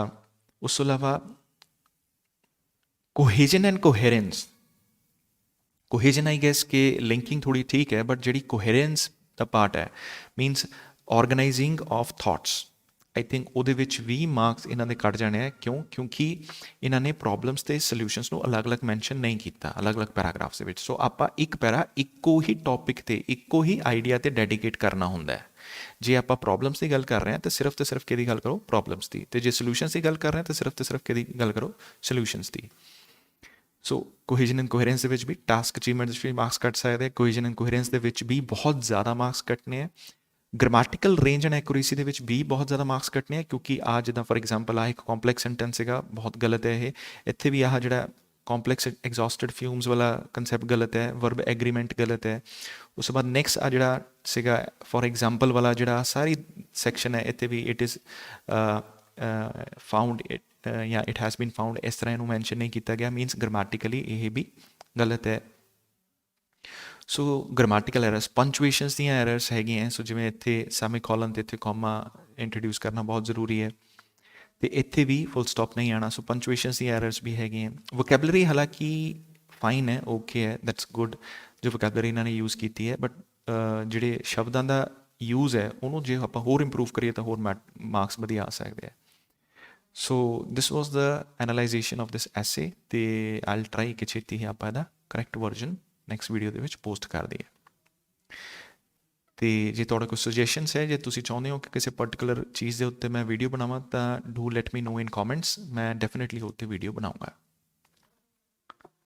ਉਸ ਤੋਂ ਇਲਾਵਾ ਕੋਹੇਜਨ ਐਂਡ ਕੋਹੇਰੈਂਸ, ਕੋਹੇਜਨ ਆਈ ਗੈਸ ਕਿ ਲਿੰਕਿੰਗ ਥੋੜ੍ਹੀ ਠੀਕ ਹੈ, ਬਟ ਜਿਹੜੀ ਕੋਹੇਰੈਂਸ ਦਾ ਪਾਰਟ ਹੈ, means organising of thoughts, I think ਉਹਦੇ ਵਿੱਚ ਵੀ ਮਾਰਕਸ ਇਹਨਾਂ ਦੇ ਕੱਟ ਜਾਣੇ ਆ। ਕਿਉਂਕਿ ਇਹਨਾਂ ਨੇ ਪ੍ਰੋਬਲਮਸ ਅਤੇ ਸੋਲਿਊਸ਼ਨਸ ਨੂੰ ਅਲੱਗ-ਅਲੱਗ ਮੈਂਸ਼ਨ ਨਹੀਂ ਕੀਤਾ ਅਲੱਗ-ਅਲੱਗ ਪੈਰਾਗ੍ਰਾਫਸ ਦੇ ਵਿੱਚ। ਸੋ ਆਪਾਂ ਇੱਕ ਪੈਰਾ ਇੱਕੋ ਹੀ ਟੌਪਿਕ 'ਤੇ, ਇੱਕੋ ਹੀ ਆਈਡੀਆ 'ਤੇ ਡੈਡੀਕੇਟ ਕਰਨਾ ਹੁੰਦਾ ਹੈ। ਜੇ ਆਪਾਂ ਪ੍ਰੋਬਲਮਸ ਦੀ ਗੱਲ ਕਰ ਰਹੇ ਹਾਂ ਤਾਂ ਸਿਰਫ ਅਤੇ ਸਿਰਫ ਕਿਹਦੀ ਗੱਲ ਕਰੋ, ਪ੍ਰੋਬਲਮਸ ਦੀ, ਅਤੇ ਜੇ ਸੋਲਿਊਸ਼ਨਸ ਦੀ ਗੱਲ ਕਰ ਰਹੇ ਹਾਂ ਤਾਂ ਸਿਰਫ ਅਤੇ ਸਿਰਫ ਕਿਹਦੀ ਗੱਲ ਕਰੋ, ਸੋਲਿਊਸ਼ਨਸ ਦੀ। ਸੋ ਕੋਹੇਜਨ ਐਂਡ ਕੋਹੇਰੈਂਸ ਦੇ ਵਿੱਚ ਵੀ ਟਾਸਕ ਅਚੀਵਮੈਂਟ ਵਿੱਚ ਵੀ ਮਾਰਕਸ ਕੱਟ ਸਕਦੇ ਆ। ਕੋਹੇਜਨ ਐਂਡ ਕੋਹੇਰੈਂਸ ਦੇ ਵਿੱਚ ਵੀ ਬਹੁਤ ਜ਼ਿਆਦਾ ਮਾਰਕਸ ਕੱਟਣੇ ਆ। ਗ੍ਰਾਮੈਟੀਕਲ ਰੇਂਜ ਐਂਡ ਐਕੂਰੇਸੀ ਦੇ ਵਿੱਚ ਵੀ ਬਹੁਤ ਜ਼ਿਆਦਾ ਮਾਰਕਸ ਕੱਟਣੇ ਆ, ਕਿਉਂਕਿ ਆ ਜਿੱਦਾਂ ਫੋਰ ਐਗਜ਼ਾਮਪਲ ਆਹ ਇੱਕ ਕੰਪਲੈਕਸ ਸੈਂਟੈਂਸ ਸੀਗਾ, ਬਹੁਤ ਗਲਤ ਹੈ ਇਹ। ਇੱਥੇ ਵੀ ਆਹ ਜਿਹੜਾ ਕੰਪਲੈਕਸ ਐਗਜ਼ੌਸਟਡ ਫਿਊਮਸ ਵਾਲਾ ਕੰਸੈਪਟ ਗਲਤ ਹੈ, ਵਰਬ ਐਗਰੀਮੈਂਟ ਗਲਤ ਹੈ। ਉਸ ਤੋਂ ਬਾਅਦ ਨੈਕਸਟ ਆ ਜਿਹੜਾ ਸੀਗਾ ਫੋਰ ਐਗਜ਼ਾਮਪਲ ਵਾਲਾ ਜਿਹੜਾ ਸਾਰੀ ਸੈਕਸ਼ਨ ਹੈ, ਇੱਥੇ ਵੀ ਇਟ ਇਜ਼ ਫਾਊਂਡ ਜਾਂ ਇਟ ਹੈਜ਼ ਬੀਨ ਫਾਊਂਡ, ਇਸ ਤਰ੍ਹਾਂ ਇਹਨੂੰ ਮੈਂਸ਼ਨ ਨਹੀਂ ਕੀਤਾ ਗਿਆ, ਮੀਨਸ ਗ੍ਰਾਮੈਟੀਕਲੀ ਇਹ ਵੀ ਗਲਤ ਹੈ। ਸੋ ਗ੍ਰਾਮੈਟੀਕਲ ਐਰਰਸ, ਪੰਚੁਏਸ਼ਨਸ ਦੀਆਂ ਐਰਰਸ ਹੈਗੀਆਂ। ਸੋ ਜਿਵੇਂ ਇੱਥੇ ਸੈਮੀਕੋਲਨ ਅਤੇ ਇੱਥੇ ਕੋਮਾ ਇੰਟਰੋਡਿਊਸ ਕਰਨਾ ਬਹੁਤ ਜ਼ਰੂਰੀ ਹੈ, ਅਤੇ ਇੱਥੇ ਵੀ ਫੁੱਲ ਸਟਾਪ ਨਹੀਂ ਆਉਣਾ। ਸੋ ਪੰਚੁਏਸ਼ਨਸ ਦੀਆਂ ਐਰਰਸ ਵੀ ਹੈਗੀਆਂ। ਵੋਕੈਬਲਰੀ ਹਾਲਾਂਕਿ ਫਾਈਨ ਹੈ, ਓਕੇ ਹੈ, ਦੈਟਸ ਗੁੱਡ ਜੋ ਵੋਕੈਬਲਰੀ ਇਹਨਾਂ ਨੇ ਯੂਜ਼ ਕੀਤੀ ਹੈ, ਬਟ ਜਿਹੜੇ ਸ਼ਬਦਾਂ ਦਾ ਯੂਜ਼ ਹੈ ਉਹਨੂੰ ਜੇ ਆਪਾਂ ਹੋਰ ਇੰਪਰੂਵ ਕਰੀਏ ਤਾਂ ਹੋਰ ਮਾਰਕਸ ਵਧੀਆ ਆ ਸਕਦੇ ਆ। ਸੋ ਦਿਸ ਵਾਸ ਦ ਐਨਾਲਾਈਜੇਸ਼ਨ ਆਫ ਦਿਸ ਐਸੇ, ਤੇ ਆਈਲ ਟਰਾਈ ਕਿ ਛੇਤੀ ਹੀ ਆਪਾਂ ਇਹਦਾ ਕਰੈਕਟ ਵਰਜ਼ਨ ਨੈਕਸਟ ਵੀਡੀਓ ਦੇ ਵਿੱਚ ਪੋਸਟ ਕਰ ਦਈਏ। ਤੇ ਜੇ ਤੁਹਾਡੇ ਕੋਈ ਸੁਜੈਸ਼ਨਸ ਹੈ, ਜੇ ਤੁਸੀਂ ਚਾਹੁੰਦੇ ਹੋ ਕਿ ਕਿਸੇ ਪਰਟੀਕੂਲਰ ਚੀਜ਼ ਦੇ ਉੱਤੇ ਮੈਂ ਵੀਡੀਓ ਬਣਾਵਾਂ ਤਾਂ do let me know in comments, ਮੈਂ ਡੈਫੀਨੇਟਲੀ ਉੱਤੇ ਵੀਡੀਓ ਬਣਾਉਂਗਾ।